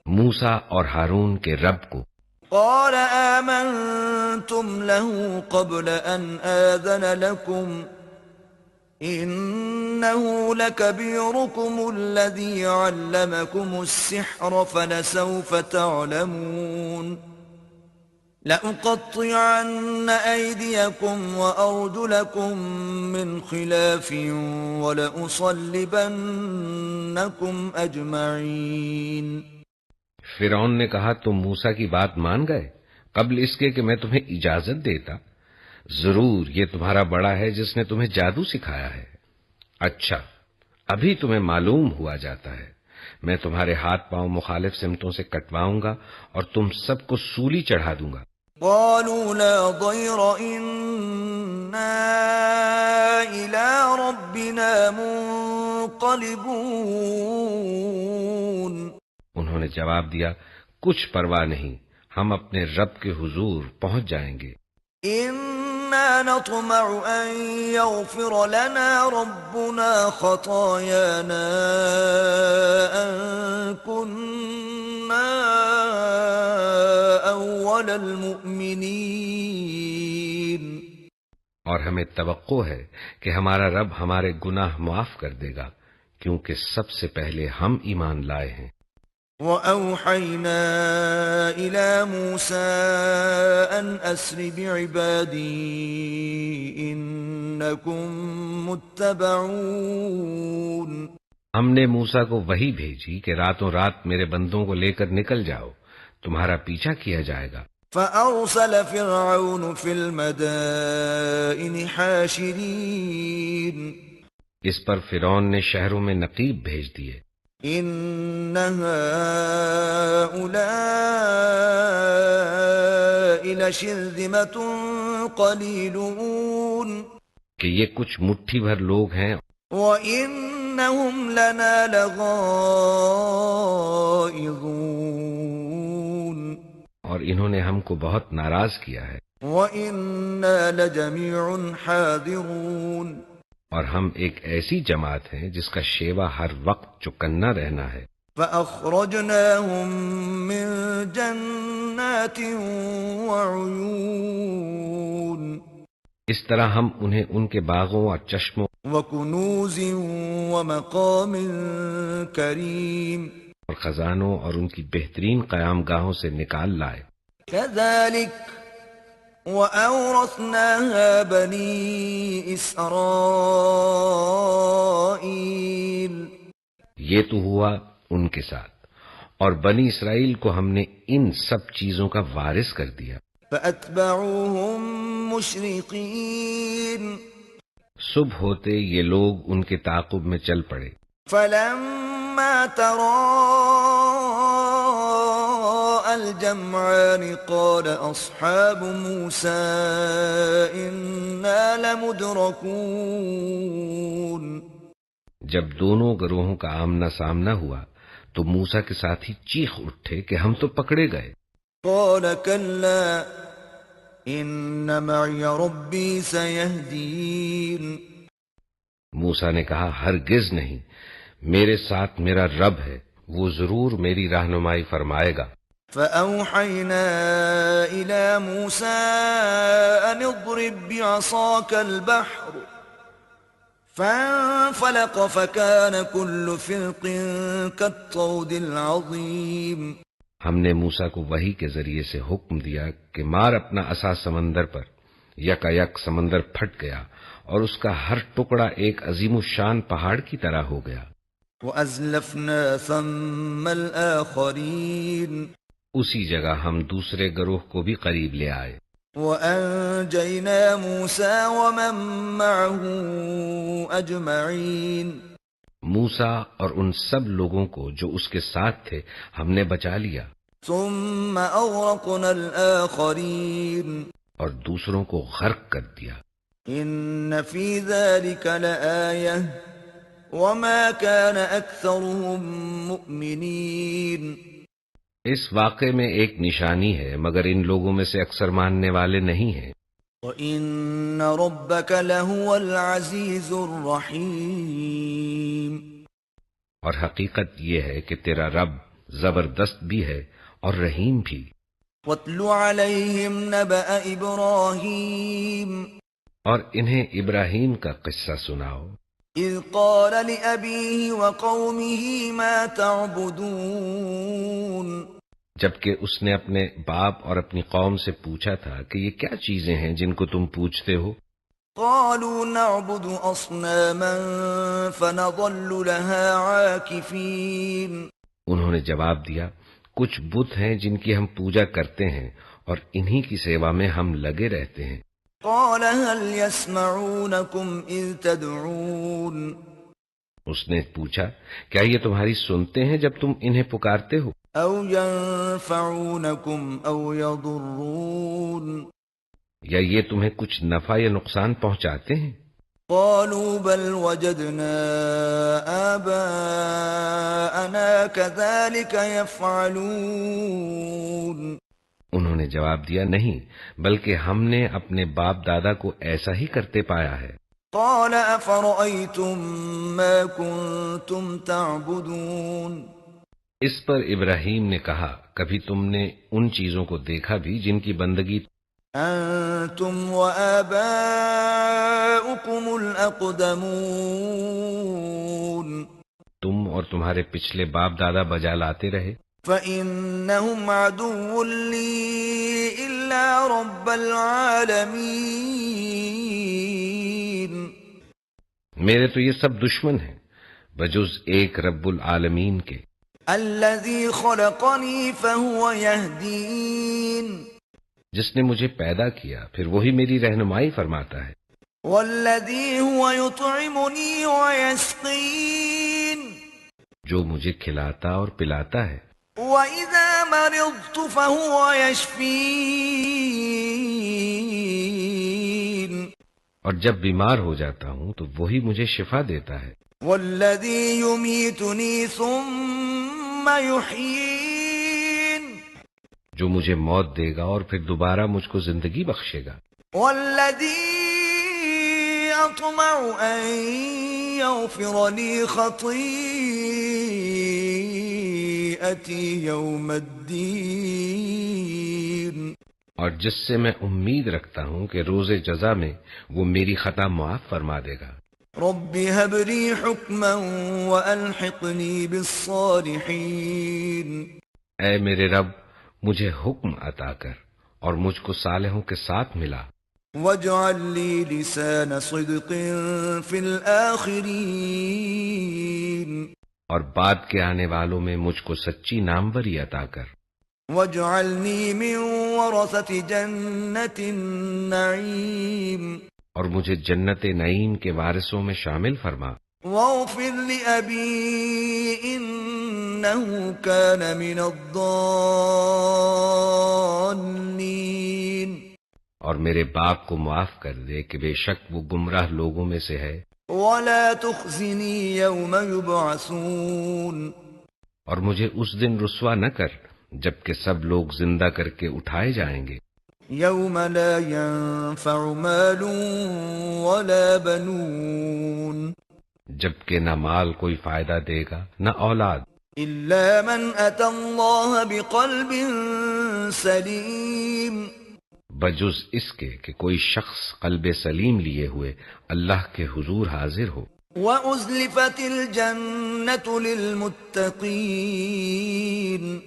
موسیٰ اور ہارون کے رب کو۔
قال آمنتم له قبل أن آذن لكم إنه لكبيركم الذي علمكم السحر فلسوف تعلمون لأقطعن أيديكم وأرجلكم من خلاف ولأصلبنكم أجمعين
فرعون نے کہا تم موسیٰ کی بات مان گئے قبل اس کے کہ میں تمہیں اجازت دیتا؟ ضرور یہ تمہارا بڑا ہے جس نے تمہیں جادو سکھایا ہے۔ اچھا ابھی تمہیں معلوم ہوا جاتا ہے، میں تمہارے ہاتھ پاؤں مخالف سمتوں سے کٹواؤں گا اور تم سب کو سولی چڑھا دوں گا۔
قالوا لا ضير إنا إلى ربنا منقلبون
انہوں نے جواب دیا کچھ پرواہ نہیں، ہم اپنے رب کے حضور پہنچ جائیں گے۔
إنا نطمع أن يغفر لنا ربنا خطايانا أن كنا أول المؤمنين
اور ہمیں توقع ہے کہ ہمارا رب ہمارے گناہ معاف کر دے گا کیونکہ سب سے پہلے ہم ایمان لائے ہیں۔
وَأَوْحَيْنَا إِلَى مُوسَىٰ أَنْ أَسْرِ بِعِبَادِي إِنَّكُمْ مُتَّبَعُونَ
ہم نے موسیٰ کو وحی بھیجی کہ راتوں رات میرے بندوں کو لے کر نکل جاؤ، تمہارا پیچھا کیا جائے گا۔
فَأَرْسَلَ فِرْعَوْنُ فِي الْمَدَائِنِ حَاشِرِينَ
اس پر فرعون نے شہروں میں نقیب بھیج دیے۔
إِنَّ هَٰؤُلَاءِ لَشِرْذِمَةٌ قَلِيلُونَ
کہ یہ کچھ مٹھی بھر لوگ ہیں
وَإِنَّهُمْ لَنَا لَغَائِظُونَ
اور انہوں نے ہم کو بہت ناراض کیا ہے،
وَإِنَّا لَجَمِيعٌ حَاذِرُونَ
اور ہم ایک ایسی جماعت ہیں جس کا شیوا ہر وقت چکنا رہنا ہے۔
فأخرجناهم من جنات وعيون
اس طرح ہم انہیں ان کے باغوں اور چشموں
وكنوز ومقام كريم
اور خزانوں اور ان کی بہترین قیام گاہوں سے نکال لائے.
كذلك وأورثناها بني إسرائيل
یہ تو ہوا ان کے ساتھ، اور بنی اسرائیل کو ہم نے ان سب چیزوں کا وارث کر دیا.
فأتبعوهم مشرقين
صبح ہوتے یہ لوگ ان کے تعاقب میں چل پڑے.
فلما تراءى الجمعان قال أصحاب موسى إنا لمدركون
جب دونوں گروہوں کا آمنا سامنا ہوا تو موسیٰ کے ساتھی چیخ اٹھے کہ ہم تو پکڑے گئے.
قال كلا إن معي ربي سيهدين
موسیٰ نے کہا ہرگز نہیں، میرے ساتھ میرا رب ہے، وہ ضرور میری رہنمائی فرمائے گا.
فأوحينا إلى موسى أن اضرب بعصاك البحر فانفلق فكان كل فرق كالطود العظيم
ہم نے موسیٰ کو وحی کے ذریعے سے حکم دیا کہ مار اپنا عصا سمندر پر، یکا یک سمندر پھٹ گیا اور اس کا ہر ٹکڑا ایک عظیم الشان پہاڑ کی طرح ہو گیا.
وَأَزْلَفْنَا ثَمَّ الْآخَرِينَ
اسی جگہ ہم دوسرے گروہ کو بھی قریب لے آئے.
وَأَنْجَيْنَا مُوسَى وَمَن مَّعَهُ أَجْمَعِينَ
موسیٰ اور ان سب لوگوں کو جو اس کے ساتھ تھے ہم نے بچا لیا.
ثُمَّ أَغْرَقْنَا الْآخَرِينَ
اور دوسروں کو غرق کر دیا.
إِنَّ فِي ذَلِكَ لَآيَةً وَمَا كَانَ أَكْثَرُهُم مُؤْمِنِينَ
اس واقعے میں ایک نشانی ہے مگر ان لوگوں میں سے اکثر ماننے والے نہیں ہیں.
وَإِنَّ رَبَّكَ لَهُوَ الْعَزِيزُ الرَّحِيمُ
اور حقیقت یہ ہے کہ تیرا رب زبردست بھی ہے اور رحیم بھی.
وَاتْلُ عَلَيْهِمْ نَبَأَ إِبْرَاهِيمَ
اور انہیں ابراہیم کا قصہ سناؤ.
إِذْ قَالَ لِأَبِيهِ وَقَوْمِهِ مَا تَعْبُدُونَ
جبکہ اس نے اپنے باپ اور اپنی قوم سے پوچھا تھا کہ یہ کیا چیزیں ہیں جن کو تم پوچھتے ہو؟
قَالُوا نَعْبُدُ أَصْنَامًا فَنَظَلُّ لَهَا عَاكِفِينَ
انہوں نے جواب دیا کچھ بت ہیں جن کی ہم پوجا کرتے ہیں اور انہی کی سیوا میں ہم لگے رہتے ہیں.
قَالَ هَلْ يَسْمَعُونَكُمْ إِذْ تَدْعُونَ
اس نے پوچھا کیا یہ تمہاری سنتے ہیں جب تم انہیں پکارتے ہو؟
أَوْ يَنفَعُونَكُمْ أَوْ يَضُرُّونَ
یا یہ تمہیں کچھ نفع یا نقصان پہنچاتے ہیں؟
قَالُوا بَلْ وَجَدْنَا آبَاءَنَا كَذَلِكَ يَفْعَلُونَ
انہوں نے جواب دیا نہیں بلکہ ہم نے اپنے باپ دادا کو ایسا ہی کرتے پایا ہے.
قَالَ أَفَرَأَيْتُم مَّا كُنتُمْ تَعْبُدُونَ
اس پر ابراہیم نے کہا کبھی تم نے ان چیزوں کو دیکھا بھی جن کی بندگی
أَنتُمْ وَآبَاؤُكُمُ الْأَقْدَمُونَ
تم اور تمہارے پچھلے باپ دادا بجا لاتے رہے.
فَإِنَّهُمْ عَدُوٌّ لِّي إِلَّا رَبَّ الْعَالَمِينَ
میرے تو یہ سب دشمن ہیں بجز ایک رب العالمین کے.
الَّذِي خَلَقَنِي فَهُوَ يَهْدِينِ
جس نے مجھے پیدا کیا پھر وہی میری رہنمائی فرماتا ہے.
وَالَّذِي هُوَ يُطْعِمُنِي وَيَسْقِينِ
جو مجھے کھلاتا اور پلاتا ہے.
وَإِذَا مَرِضْتُ فَهُوَ يَشْفِينِ
اور جب بیمار ہو جاتا ہوں تو وہی مجھے شفا دیتا ہے.
وَالَّذِي يُمِيتُنِي ثُمَّ يُحْيِينِ
جو مجھے موت دے گا اور پھر دوبارہ مجھ کو زندگی بخشے گا.
وَالَّذِي أَطْمَعُ أَن يَغْفِرَ لِي خَطِيئَتِي سيئتي يوم الدين
اور جس سے میں امید رکھتا ہوں کہ روز جزا میں وہ میری خطا معاف فرما دے گا۔
رب هب لي حكما وألحقني بالصالحين
اے میرے رب مجھے حکم عطا کر اور مجھ کو صالحوں کے ساتھ ملا۔
واجعل لي لسان صدق في الآخرين
اور بعد کے آنے والوں میں مجھ کو سچی ناموری عطا کر۔
واجعلني من ورثة جنة النعيم
اور مجھے جنت نعیم کے وارثوں میں شامل فرما۔
واغفر لأبي إنه كان من الضالين
اور میرے باپ کو معاف کر دے کہ بے شک وہ گمراہ لوگوں میں سے ہے۔
ولا تخزني يوم يبعثون
اور مجھے اس دن رسوا نہ کر جبکہ سب لوگ زندہ کر کے اٹھائے جائیں گے۔
يوم لا ينفع مال ولا بنون
جبکہ نہ مال کوئی فائدہ دے گا نہ اولاد،
إلا من أتى الله بقلب سليم
بجز اس کے کہ کوئی شخص قلب سلیم لیے ہوئے اللہ کے حضور حاضر ہو۔
وأزلفت الجنة للمتقين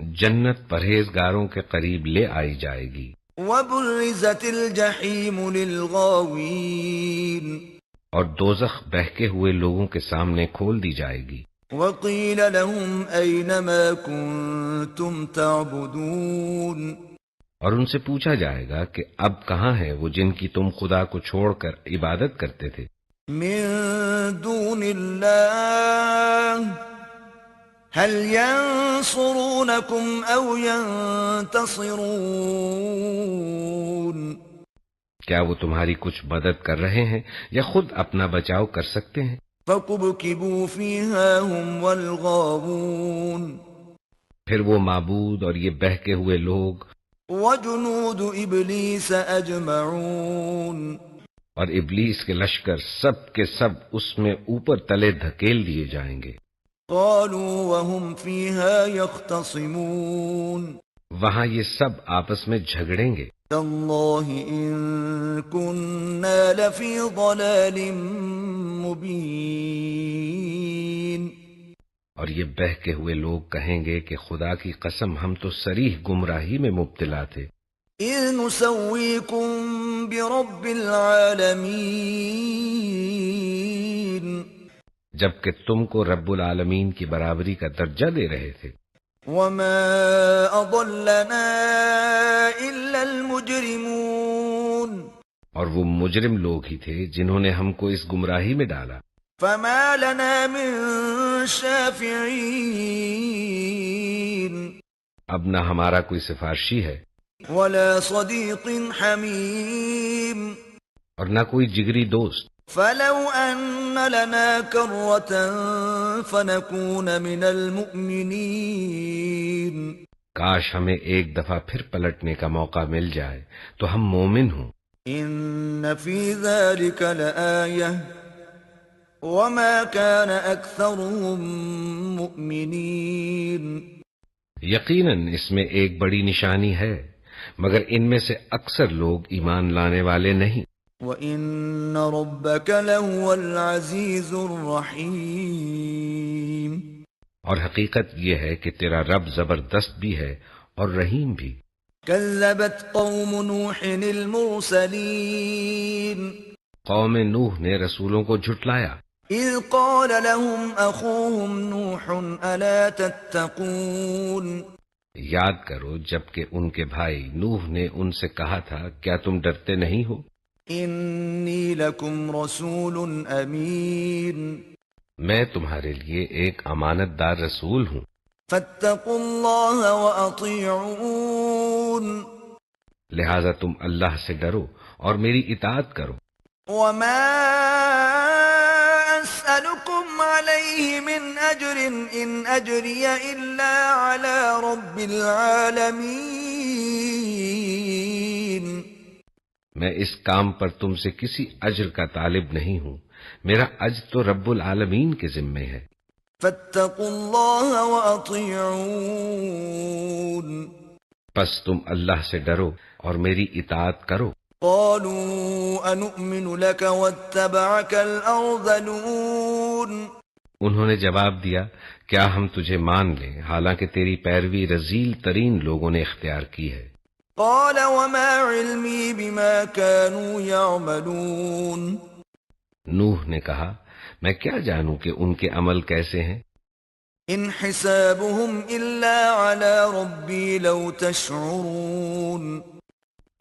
جنت پرہیزگاروں کے قریب لے آئی جائے گی۔
وبرزت الجحيم للغاوين
اور دوزخ بہکے ہوئے لوگوں کے سامنے کھول دی جائے گی۔
وقيل لهم أين ما كنتم تعبدون
اور ان سے پوچھا جائے گا کہ اب کہاں ہے وہ جن کی تم خدا کو چھوڑ کر عبادت کرتے تھے؟
من دون الله هل ينصرونكم أو ينتصرون
کیا وہ تمہاری کچھ مدد کر رہے ہیں یا خود اپنا بچاؤ کر سکتے ہیں؟
فكبكبوا فيها هم والغاوون
پھر وہ معبود اور یہ بہکے ہوئے لوگ
وجنود إبليس أجمعون
اور ابلیس کے لشکر سب کے سب اس میں اوپر تلے دھکیل دیے جائیں گے۔
قالوا وهم فيها يختصمون
وہاں یہ سب آپس میں جھگڑیں گے۔
تالله إن كنا لفي ضلال مبين
اور یہ بہکے ہوئے لوگ کہیں گے کہ خدا کی قسم ہم تو صریح گمراہی میں مبتلا تھے۔
إذ نسويكم برب العالمين
جبکہ تم کو رب العالمین کی برابری کا درجہ دے رہے تھے۔
وما أضلنا إلا المجرمون
اور وہ مجرم لوگ ہی تھے جنہوں نے ہم کو اس گمراہی میں ڈالا۔
فما لنا من شافعين
اب نہ ہمارا کوئی سفارشی ہے
ولا صديق حميم
اور نہ کوئی جگری دوست۔
فلو أن لنا كرة فنكون من المؤمنين
کاش ہمیں ایک دفعہ پھر پلٹنے کا موقع مل جائے تو ہم مومن ہوں۔
إن في ذلك لآية وما كان أكثرهم مؤمنين
یقیناً اس میں ایک بڑی نشانی ہے مگر ان میں سے اکثر لوگ ایمان لانے والے نہیں۔
وَإِنَّ رَبَّكَ لَهُوَ الْعَزِيزُ الرَّحِيمُ
اور حقیقت یہ ہے کہ تیرا رب زبردست بھی ہے اور رحیم بھی۔
كذبت قوم نوح المرسلين
قوم نوح نے رسولوں کو جھٹلایا
إذ قال لهم أخوهم نوح ألا تتقون
یاد کرو جبکہ ان کے بھائی نوح نے ان سے کہا تھا کیا تم ڈرتے نہیں ہو؟
إني لكم رسول أمين
میں تمہارے لیے ایک امانت دار رسول ہوں،
فاتقوا الله وأطيعون
لہذا تم اللہ سے ڈرو اور میری اطاعت کرو۔
وما أسألكم عليه من أجر إن أجري إلا على رب العالمين
میں اس کام پر تم سے کسی اجر کا طالب نہیں ہوں، میرا اجر تو رب العالمین کے ذمے ہے۔
فاتقوا الله وأطيعون
پس تم اللہ سے ڈرو اور میری اطاعت کرو۔
قالوا أنؤمن لك واتبعك الأرذلون
انہوں نے جواب دیا، کیا ہم تجھے مان لیں حالانکہ تیری پیروی رذیل ترین لوگوں نے اختیار کی ہے۔
قال وما علمي بما كانوا يعملون
نوح نے کہا، میں کیا جانوں کہ ان کے عمل کیسے ہیں؟
ان حسابهم الا على ربي لو تشعرون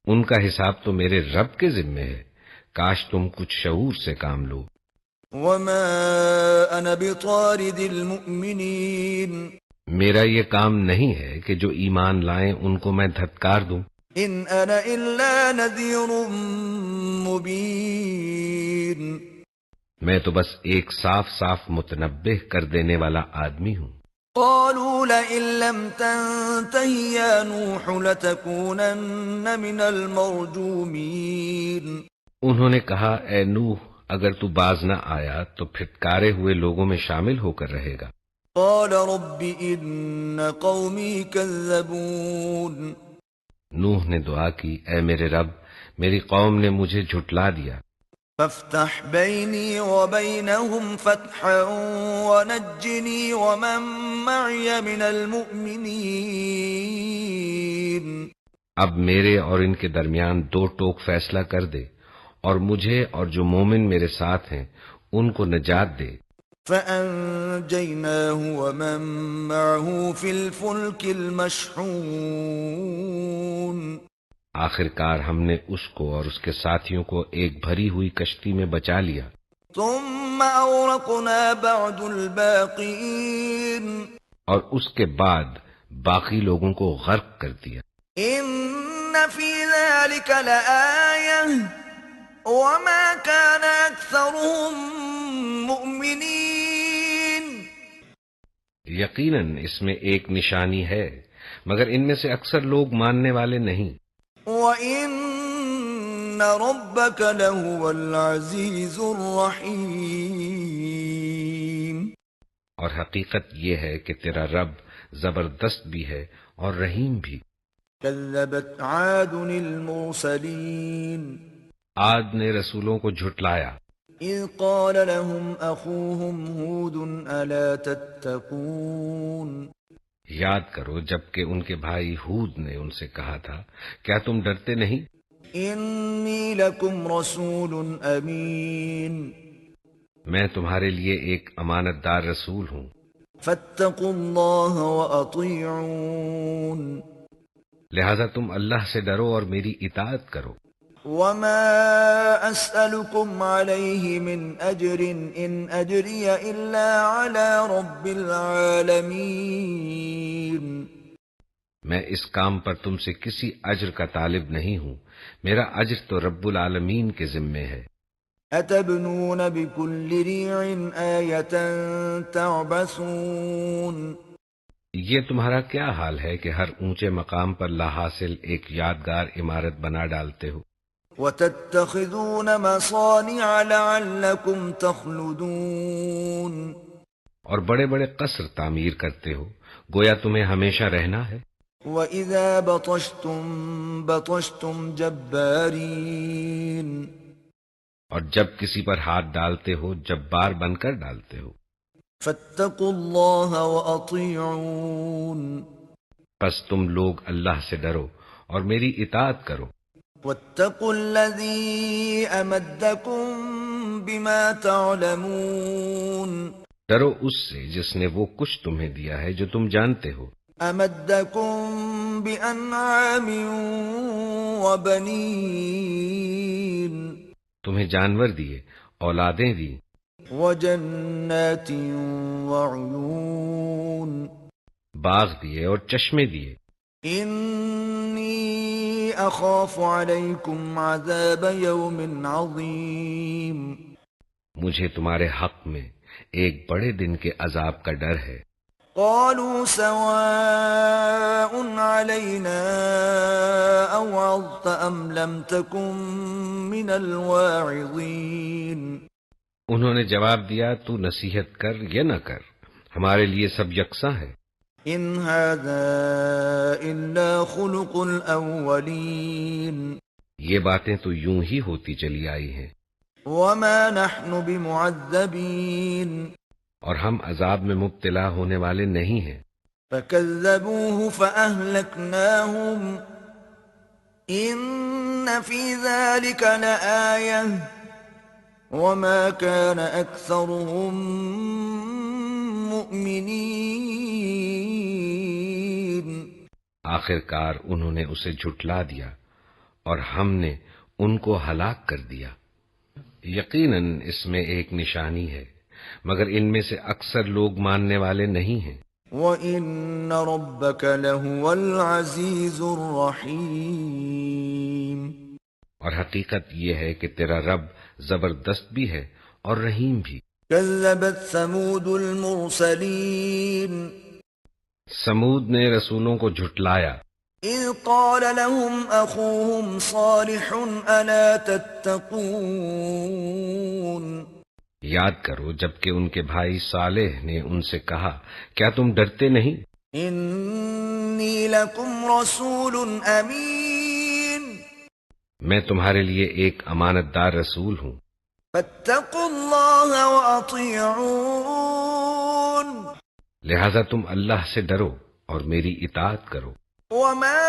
ان کا حساب تو میرے رب کے ذمے ہے، کاش تم کچھ شعور سے کام لو۔
وما انا بطارد المؤمنين
میرا یہ کام نہیں ہے کہ جو ایمان لائیں ان کو میں دھتکار دوں۔
ان انا الا نذير مبين
میں تو بس ایک صاف صاف متنبہ کر دینے والا آدمی ہوں۔
قالوا لئن لم تنته يا نوح لتكونن من المرجومين
انہوں نے کہا، اے نوح اگر تو باز نہ آیا تو پھٹکارے ہوئے لوگوں میں شامل ہو کر رہے گا۔
قال رب ان قومي كذبون
نوح نے دعا کی، اے میرے رب میری قوم نے مجھے جھٹلا دیا،
فافتح بيني وبينهم فتحا ونجني ومن معي من المؤمنين
اب میرے اور ان کے درمیان دو ٹوک فیصلہ کر دے اور مجھے اور جو مومن میرے ساتھ ہیں ان کو نجات دے۔
فأنجيناه ومن معه في الفلك المشحون
آخر کار ہم نے اس کو اور اس کے ساتھیوں کو ایک بھری ہوئی کشتی میں بچا لیا۔
ثم أورقنا بعد الباقين
اور اس کے بعد باقی لوگوں کو غرق کر دیا۔
إن في ذلك لآية وما كان أكثرهم مؤمنين
یقیناً اس میں ایک نشانی ہے مگر ان میں سے اکثر لوگ ماننے والے نہیں۔
وَإِنَّ رَبَّكَ لَهُوَ الْعَزِيزُ الرَّحِيمُ
اور حقیقت یہ ہے کہ تیرا رب زبردست بھی ہے اور رحیم بھی۔
كَذَّبَتْ عَادٌ الْمُرْسَلِينَ
عاد نے رسولوں کو جھٹلایا،
إِذْ قَالَ لَهُمْ أَخُوهُمْ هُودٌ أَلَا تَتَّقُونَ
یاد کرو جبکہ ان کے بھائی ہود نے ان سے کہا تھا، کیا تم ڈرتے نہیں؟
إِنِّي لَكُمْ رَسُولٌ أَمِينٌ
میں تمہارے لیے ایک امانت دار رسول ہوں،
فَاتَّقُوا اللَّهَ وَأَطِيعُونَ
لہذا تم اللہ سے ڈرو اور میری اطاعت کرو۔
وَمَا أَسْأَلُكُمْ عَلَيْهِ مِنْ أَجْرٍ إِنْ أَجْرِيَ إِلَّا عَلَى رَبِّ الْعَالَمِينَ
میں اس کام پر تم سے کسی اجر کا طالب نہیں ہوں، میرا اجر تو رب العالمین کے ذمے ہے۔
أَتَبْنُونَ بِكُلِّ رِيعٍ آيَةً تَعْبَثُونَ
یہ تمہارا کیا حال ہے کہ ہر اونچے مقام پر لا حاصل ایک یادگار عمارت بنا ڈالتے ہو؟
وَتَتَّخِذُونَ مَصَانِعَ لَعَلَّكُمْ تَخْلُدُونَ
اور بڑے بڑے قصر تعمیر کرتے ہو گویا تمہیں ہمیشہ رہنا ہے۔
وَإِذَا بَطَشْتُمْ بَطَشْتُمْ جَبَّارِينَ
اور جب کسی پر ہاتھ ڈالتے ہو جبار بن کر ڈالتے ہو۔
فَاتَّقُوا اللَّهَ وَأَطِيعُونَ
پس تم لوگ اللہ سے ڈرو اور میری اطاعت کرو۔
وَاتَّقُوا الَّذِي أَمَدَّكُم بِمَا تَعْلَمُونَ
ڈرو اس سے جس نے وہ کچھ تمہیں دیا ہے جو تم جانتے ہو۔
أَمَدَّكُم بِأَنْعَامٍ وَبَنِينَ
تمہیں جانور دیے، اولادیں دی،
وَجَنَّاتٍ وَعُيُونٍ
باغ دیے اور چشمے دیے۔
إِنِّي أَخَافُ عَلَيْكُمْ عَذَابَ يَوْمٍ عَظِيمٍ
مجھے تمہارے حق میں ایک بڑے دن کے عذاب کا ڈر ہے۔
قالوا سواء علينا أوعظت أم لم تكن من الواعظين
انہوں نے جواب دیا، تو نصیحت کر یا نہ کر ہمارے لیے سب یکساں ہے۔
ان هذا الا خلق الاولین
یہ باتیں تو یوں ہی ہوتی چلی آئی ہیں،
وما نحن بمعذبین
اور ہم عذاب میں مبتلا ہونے والے نہیں ہیں۔
فكذبوه فأهلكناهم إن في ذلك لآية وما كان أكثرهم مؤمنين
آخر کار انہوں نے اسے جھٹلا دیا اور ہم نے ان کو ہلاک کر دیا۔ یقیناً اس میں ایک نشانی ہے، مگر ان میں سے اکثر لوگ ماننے والے نہیں ہیں۔
وَإِنَّ رَبَّكَ لَهُوَ الْعَزِيزُ الرَّحِيمُ
اور حقیقت یہ ہے کہ تیرا رب زبردست بھی ہے اور رحیم بھی۔
كذبت ثمود المرسلين
سمود نے رسولوں کو جھٹلایا،
إذ قال لهم أخوهم صالح ألا تتقون
یاد کرو جبکہ ان کے بھائی صالح نے ان سے کہا کیا تم ڈرتے نہیں؟
إني لكم رسول أمين
میں تمہارے لیے ایک امانت دار رسول ہوں،
فاتقوا الله وأطيعون
لہذا تم اللہ سے ڈرو اور میری اطاعت کرو۔
وما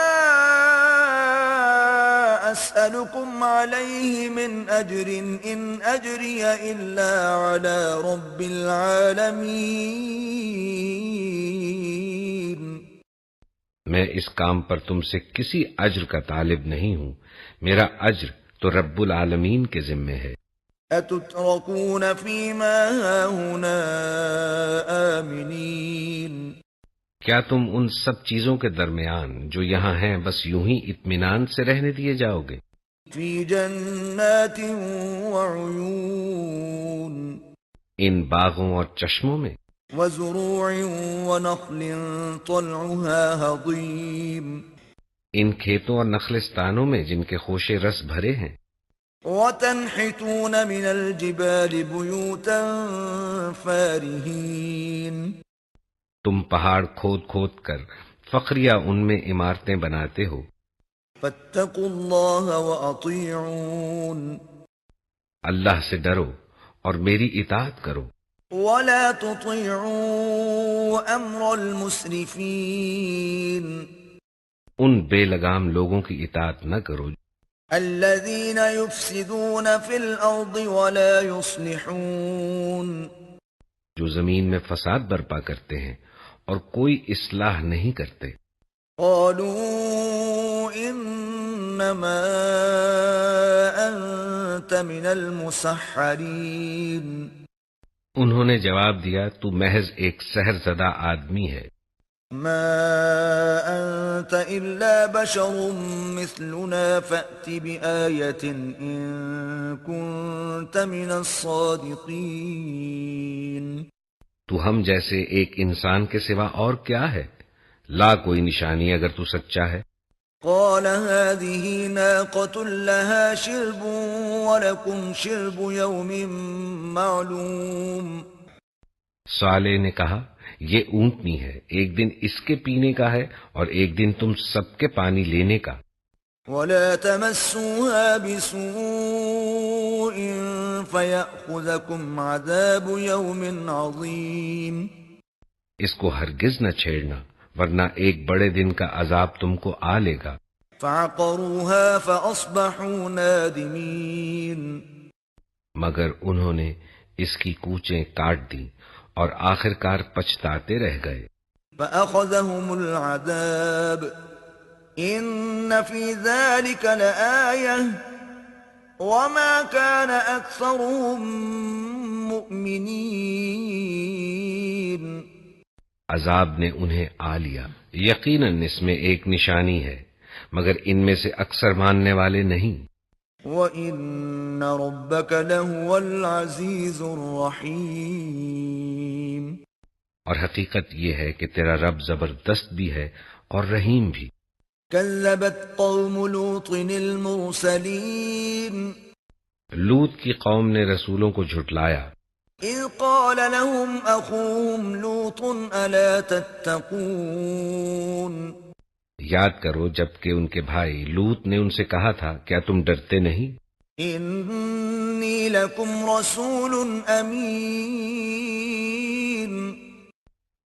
أسألكم عليه من أجر إن أجري إلا على رب العالمين
میں اس کام پر تم سے کسی اجر کا طالب نہیں ہوں، میرا اجر تو رب العالمین کے ذمے ہے۔
أتتركون فيما هاهنا آمنين
کیا تم ان سب چیزوں کے درمیان جو یہاں ہیں بس یوں ہی اطمینان سے رہنے دیے جاؤ گے؟
في جنات وعيون
ان باغوں اور چشموں میں،
وزروع ونخل طلعها هضيم
ان کھیتوں اور نخلستانوں میں جن کے خوشے رس بھرے ہیں،
وتنحتون من الجبال بيوتا فارهين
تم پہاڑ کھود کھود کر فخریہ ان میں عمارتیں بناتے ہو۔
فاتقوا الله وأطيعون
اللہ سے ڈرو اور میری اطاعت کرو،
ولا تطيعوا أمر المسرفين
ان بے لگام لوگوں کی اطاعت نہ کرو
الذين يفسدون في الأرض ولا يصلحون
جو زمین میں فساد برپا کرتے ہیں اور کوئی اصلاح نہیں کرتے۔
قالوا إنما أنت من المسحرين
انہوں نے جواب دیا تو محض ایک سحر زدہ آدمی ہے،
ما أنت إلا بشر مثلنا فأت بآية إن كنت من الصادقين
تو ہم جیسے ایک انسان کے سوا اور کیا ہے، لا کوئی نشانی اگر تو سچا ہے۔
قال هذه ناقة لها شرب ولكم شرب يوم معلوم
صالح نے کہا یہ اونٹنی ہے، ایک دن اس کے پینے کا ہے اور ایک دن تم سب کے پانی لینے کا۔
ولا تمسوها بسوء فيأخذكم عذاب يوم عظيم
اس کو ہرگز نہ چھیڑنا ورنہ ایک بڑے دن کا عذاب تم کو آ لے گا۔
فعقروها فأصبحوا نادمين
مگر انہوں نے اس کی کوچیں کاٹ دی اور آخر کار پچھتاتے رہ گئے۔
فأخذهم العذاب إن في ذلك لآية وما كان أكثرهم مؤمنين
عذاب نے انہیں آ لیا، یقیناً اس میں ایک نشانی ہے مگر ان میں سے اکثر ماننے والے نہیں۔
وَإِنَّ رَبَّكَ لَهُوَ الْعَزِيزُ الرَّحِيمُ
اور حقیقت یہ ہے کہ تیرا رب زبردست بھی ہے اور رحیم بھی۔
كذبت قوم لوط المرسلين
لوط کی قوم نے رسولوں کو جھٹلایا،
إذ قال لهم أخوهم لوط ألا تتقون
یاد کرو جب کہ ان کے بھائی لوط نے ان سے کہا تھا کیا تم ڈرتے نہیں؟
إني لكم رسول أمين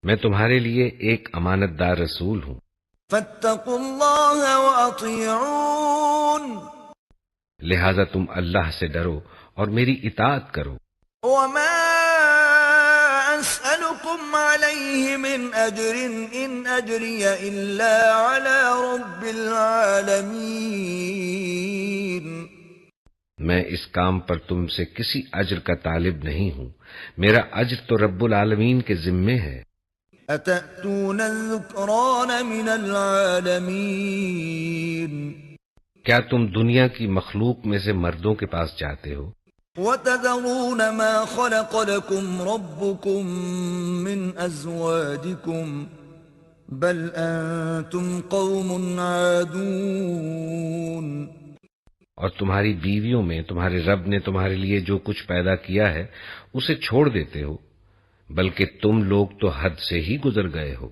میں تمہارے لیے ایک امانت دار رسول ہوں،
فاتقوا الله وأطيعون
لہذا تم اللہ سے ڈرو اور میری اطاعت کرو۔
وما أسألكم عليه من أجر إن أجري إلا على رب العالمين
میں اس کام پر تم سے کسی اجر کا طالب نہیں ہوں، میرا اجر تو رب العالمین کے ذمے ہے۔
أتأتون الذكران من العالمين
کیا تم دنیا کی مخلوق میں سے مردوں کے پاس جاتے ہو
وتذرون ما خلق لكم ربكم من أزواجكم بل أنتم قوم عادون
اور تمہاری بیویوں میں تمہارے رب نے تمہارے لیے جو کچھ پیدا کیا ہے اسے چھوڑ دیتے ہو، بلکہ تم لوگ تو حد سے ہی گزر گئے ہو۔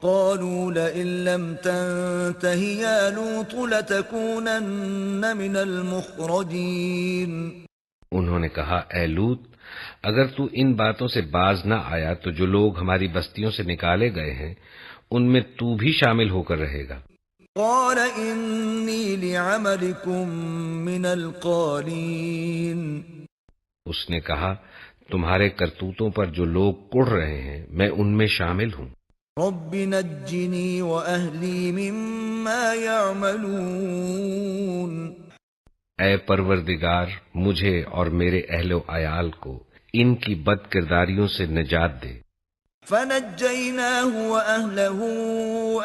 قالوا لئن لم تنته يا لوط لتكونن من المخرجين
انہوں نے کہا اے لوط اگر تو ان باتوں سے باز نہ آیا تو جو لوگ ہماری بستیوں سے نکالے گئے ہیں ان میں تو بھی شامل ہو کر رہے گا۔
قال إني لعملكم من القالين
اس نے کہا تمہارے کرتوتوں پر جو لوگ کڑ رہے ہیں میں ان میں شامل ہوں۔
رب نجني وأهلي مما يعملون
اے پروردگار مجھے اور میرے اہل و عیال کو ان کی بد کرداریوں سے نجات دے۔
فنجيناه وأهله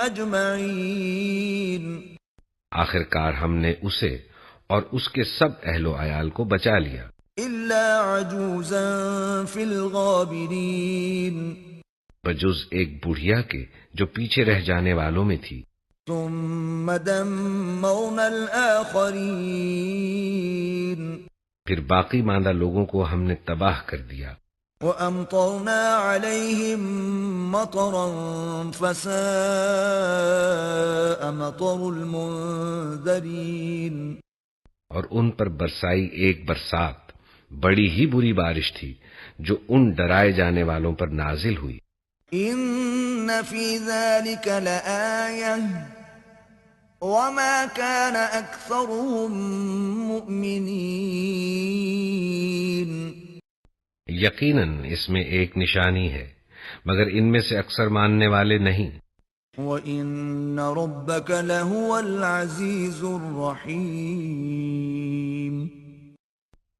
أجمعين
آخر کار ہم نے اسے اور اس کے سب اہل و عیال کو بچا لیا
إلا عجوزا في الغابرين
بجز ایک بڑھیا کے جو پیچھے رہ جانے والوں میں تھی۔
ثم دمرنا الآخرين
پھر باقی ماندہ لوگوں کو ہم نے تباہ کر دیا۔
وأمطرنا عليهم مطرا فساء مطر المنذرين
اور ان پر برسائی ایک برسات بڑی ہی بری بارش تھی جو ان ڈرائے جانے والوں پر نازل ہوئی۔
إن في ذلك لآية وما كان أكثرهم مؤمنين
یقیناً اس میں ایک نشانی ہے مگر ان میں سے اکثر ماننے والے نہیں۔
وَإِنَّ رَبَّكَ لَهُوَ الْعَزِيزُ الرَّحِيمُ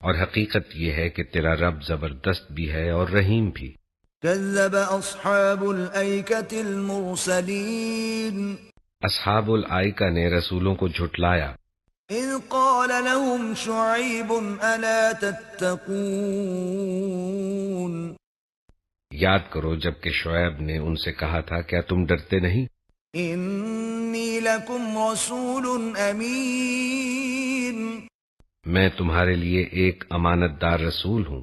اور حقیقت یہ ہے کہ تیرا رب زبردست بھی ہے اور رحیم بھی۔
كذب أصحاب الأيكة المرسلين
اصحاب الائکہ نے رسولوں کو جھٹلایا
إذ قال لهم شعيب ألا تتقون
یاد کرو جب کہ شعیب نے ان سے کہا تھا کیا تم ڈرتے نہیں؟
إني لكم رسول أمين
میں تمہارے لیے ایک امانت دار رسول ہوں،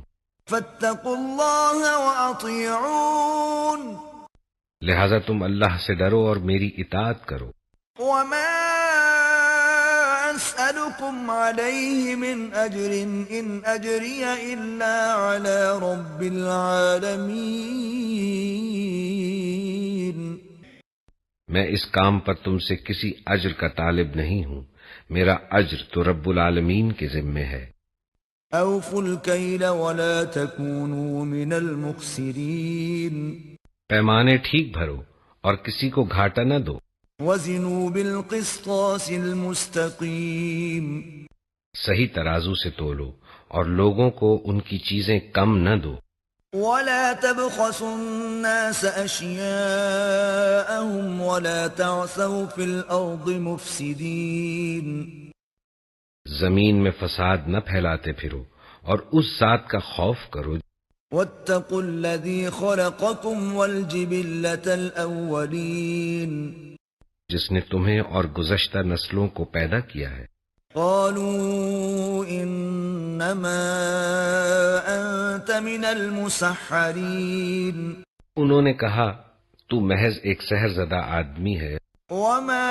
فاتقوا الله وأطيعون
لہذا تم اللہ سے ڈرو اور میری اطاعت کرو۔
وما أسألكم عليه من أجر إن أجري إلا على رب العالمين
میں اس کام پر تم سے کسی اجر کا طالب نہیں ہوں، میرا اجر تو رب العالمین کے ذمے ہے۔
أوفوا الكيل ولا تكونوا من المخسرين
پیمانے ٹھیک بھرو اور کسی کو گھاٹا نہ دو،
وزنوا بالقسطاس المستقيم
صحیح ترازو سے تولو اور لوگوں کو ان کی چیزیں کم نہ دو۔
ولا تبخسوا الناس أشياءهم ولا تعثوا في الأرض مفسدين
زمین میں فساد نہ پھیلاتے پھرو اور اس ذات کا خوف کرو
واتقوا الذي خلقكم والجبلة الأولين
جس نے تمہیں اور گزشتہ نسلوں کو پیدا کیا ہے۔
قالوا انما انت من المسحرین،
انہوں نے کہا تو محض ایک سحر زدہ آدمی ہے،
وما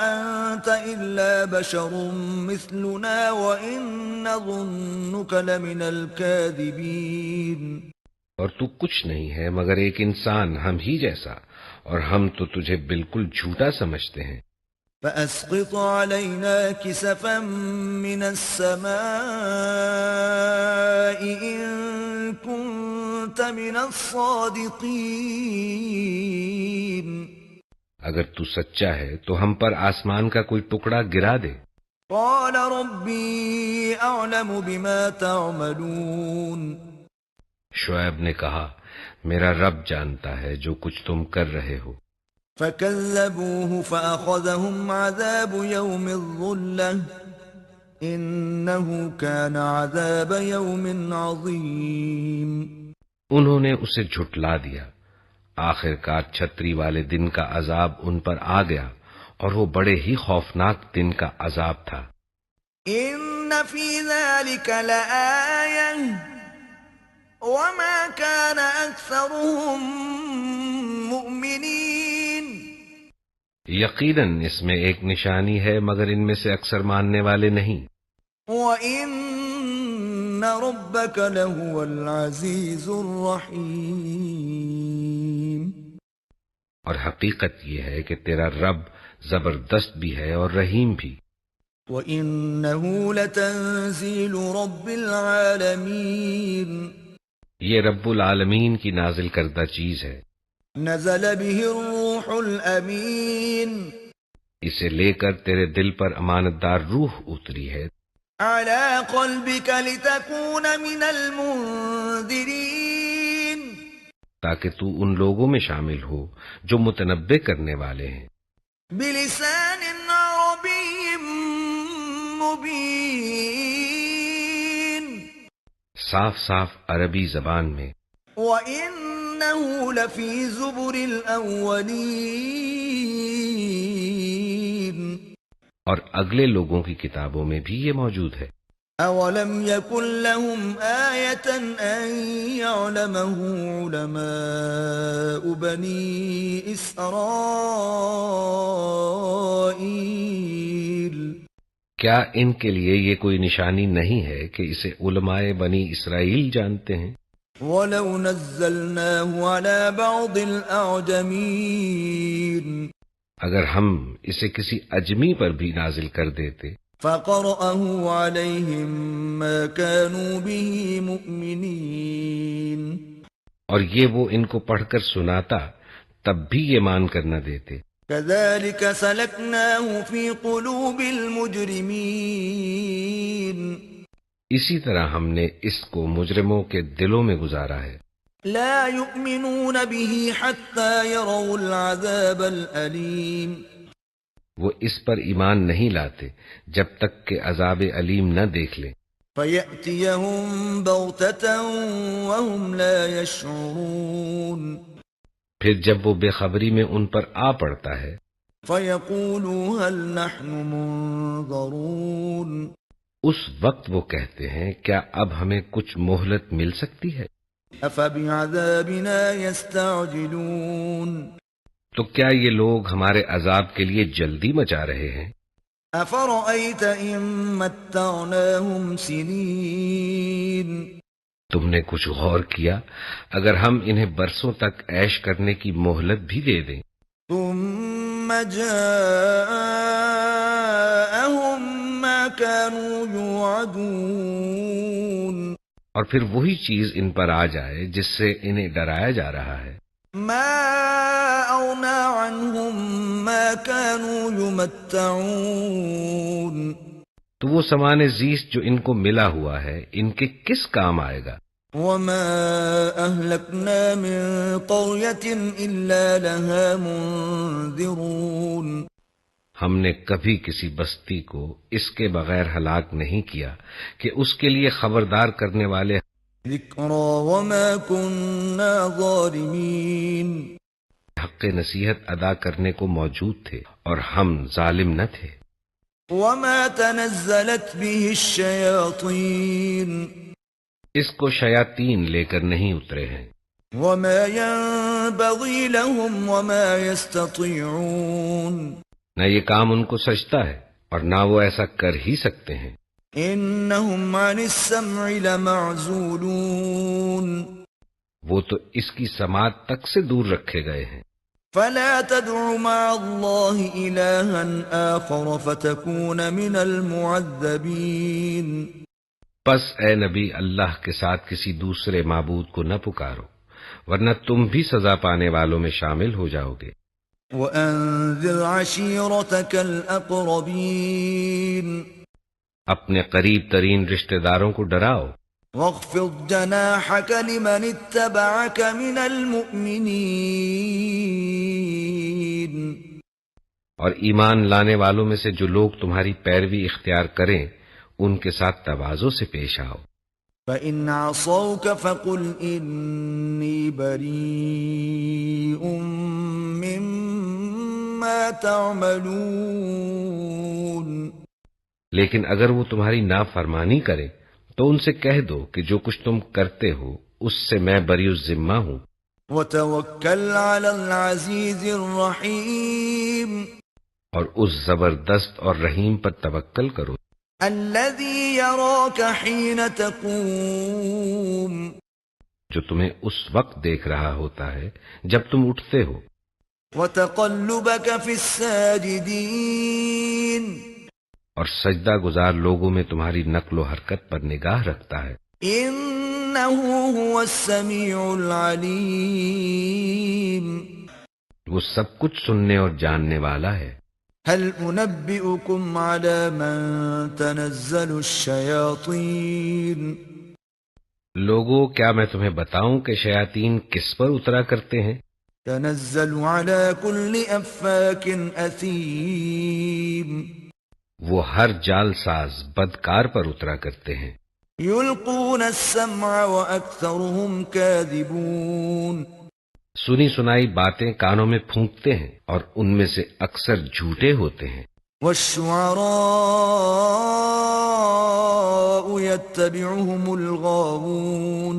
انت الا بشر مثلنا وان نظنك لمن الكاذبین،
اور تو کچھ نہیں ہے مگر ایک انسان ہم ہی جیسا، اور ہم تو تجھے بالکل جھوٹا سمجھتے ہیں۔
فأسقط علينا كسفا من السماء إن كنت من الصادقين،
اگر تو سچا ہے تو ہم پر آسمان کا کوئی ٹکڑا گرا دے۔
قال ربي أعلم بما تعملون،
شعیب نے کہا میرا رب جانتا ہے جو کچھ تم کر رہے ہو۔
فكذبوه فأخذهم عذاب يوم الظلة إنه كان عذاب يوم عظيم،
انہوں نے اسے جھٹلا دیا، آخر کار چھتری والے دن کا عذاب ان پر آ گیا، اور وہ بڑے ہی خوفناک دن کا عذاب تھا۔
إن في ذلك لآية وما كان أكثرهم مؤمنين،
یقیناً اس میں ایک نشانی ہے مگر ان میں سے اکثر ماننے والے نہیں۔
وَإِنَّ رَبَّكَ لَهُوَ الْعَزِيزُ الرَّحِيمُ،
اور حقیقت یہ ہے کہ تیرا رب زبردست بھی ہے اور رحیم بھی۔
وَإِنَّهُ لَتَنزِيلُ رَبِّ الْعَالَمِينَ،
یہ رب العالمین کی نازل کردہ چیز ہے،
نزل به الروح الأمين
اسے لے کر تیرے دل پر امانت دار روح اتری ہے،
على قلبك لتكون من المنذرين،
تاکہ تو ان لوگوں میں شامل ہو جو متنبع کرنے والے ہیں،
بلسان عربي مبين،
صاف صاف عربی زبان میں۔
وإنه لفي زبر الأولين،
اور اگلے لوگوں کی کتابوں میں بھی یہ موجود ہے۔
أولم يكن لهم آية أن يعلمه علماء بني إسرائيل،
کیا ان کے لیے یہ کوئی نشانی نہیں ہے کہ اسے علماء بنی اسرائیل جانتے ہیں؟
ولو نزلناه على بعض الأعجمين،
اگر ہم اسے کسی اجمی پر بھی نازل کر دیتے
فقرأه عليهم ما كانوا به مؤمنين،
اور یہ وہ ان کو پڑھ کر سناتا تب بھی یہ مان کر نہ دیتے۔
كذلك سلكناه في قلوب المجرمين،
اسی طرح ہم نے اس کو مجرموں کے دلوں میں گزارا ہے۔
لا يؤمنون به حتى يروا العذاب الأليم،
وہ اس پر ایمان نہیں لاتے جب تک کہ عذاب علیم نہ دیکھ لیں،
فيأتيهم بغتة وهم لا يشعرون،
پھر جب وہ بے خبری میں ان پر آ پڑتا ہے
فيقولوا هل نحن منظرون،
اس وقت وہ کہتے ہیں کیا اب ہمیں کچھ مہلت مل سکتی ہے؟
أفبعذابنا يستعجلون،
تو کیا یہ لوگ ہمارے عذاب کے لیے جلدی مچا رہے ہیں؟
أفرأيت إن متعناهم سنين،
تم نے کچھ غور کیا اگر ہم انہیں برسوں تک عیش کرنے کی مہلت بھی دے دیں،
ثم جاءهم ما كانوا يوعدون،
اور پھر وہی چیز ان پر آ جائے جس سے انہیں ڈرایا جا رہا ہے،
ما أغنى عنهم ما كانوا يمتعون،
تو وہ سامان زیست جو ان کو ملا ہوا ہے ان کے کس کام آئے گا؟
وما أهلكنا من قرية إلا لها منذرون،
ہم نے کبھی کسی بستی کو اس کے بغیر ہلاک نہیں کیا کہ اس کے لیے خبردار کرنے والے
ذكرى وما كنا ظالمين،
حق نصیحت ادا کرنے کو موجود تھے اور ہم ظالم نہ تھے۔
وما تنزلت به الشياطين
اس کو شیاطین لے کر نہیں اترے ہیں،
وما ينبغي لهم وما يستطيعون
نہ یہ کام ان کو سجتا ہے اور نہ وہ ایسا کر ہی سکتے ہیں۔
انهم عن السمع لمعزولون
وہ تو اس کی سماعت تک سے دور رکھے گئے ہیں۔
فلا تدع مع الله إلها آخر فتكون من المعذبين
پس اے نبی اللہ کے ساتھ کسی دوسرے معبود کو نہ پکارو ورنہ تم بھی سزا پانے والوں میں شامل ہو جاؤ گے۔
وأنذر عشيرتك الأقربين
اپنے قریب ترین رشتہ داروں کو ڈراؤ،
واخفض جناحك لمن اتبعك من المؤمنين
اور ایمان لانے والوں میں سے جو لوگ تمہاری پیروی اختیار کریں ان کے ساتھ تواضع سے پیش آؤ۔
فإن عصوك فقل إني بريء مما تعملون
لیکن اگر وہ تمہاری نافرمانی کریں تو ان سے کہہ دو کہ جو کچھ تم کرتے ہو اس سے میں بری الذمہ ہوں۔
وتوکل علی العزیز الرحیم
اور اس زبردست اور رحیم پر توکل کرو
الذی یراک حین تقوم
جو تمہیں اس وقت دیکھ رہا ہوتا ہے جب تم اٹھتے ہو،
وتقلبک فی الساجدین
اور سجدہ گزار لوگوں میں تمہاری نقل و حرکت پر نگاہ رکھتا ہے۔
انہ هو السمیع العلیم
وہ سب کچھ سننے اور جاننے والا ہے۔
هل انبئکم علی من تنزل الشیاطین
لوگوں کیا میں تمہیں بتاؤں کہ شیاطین کس پر اترا کرتے ہیں؟
تنزل علی کل افاک اثیم
وہ ہر جال ساز بدکار پر اترا کرتے ہیں۔
یلقون السمع واکثرهم کاذبون
سنی سنائی باتیں کانوں میں پھونکتے ہیں اور ان میں سے اکثر جھوٹے ہوتے ہیں۔
والشعراء يتبعهم الغاوون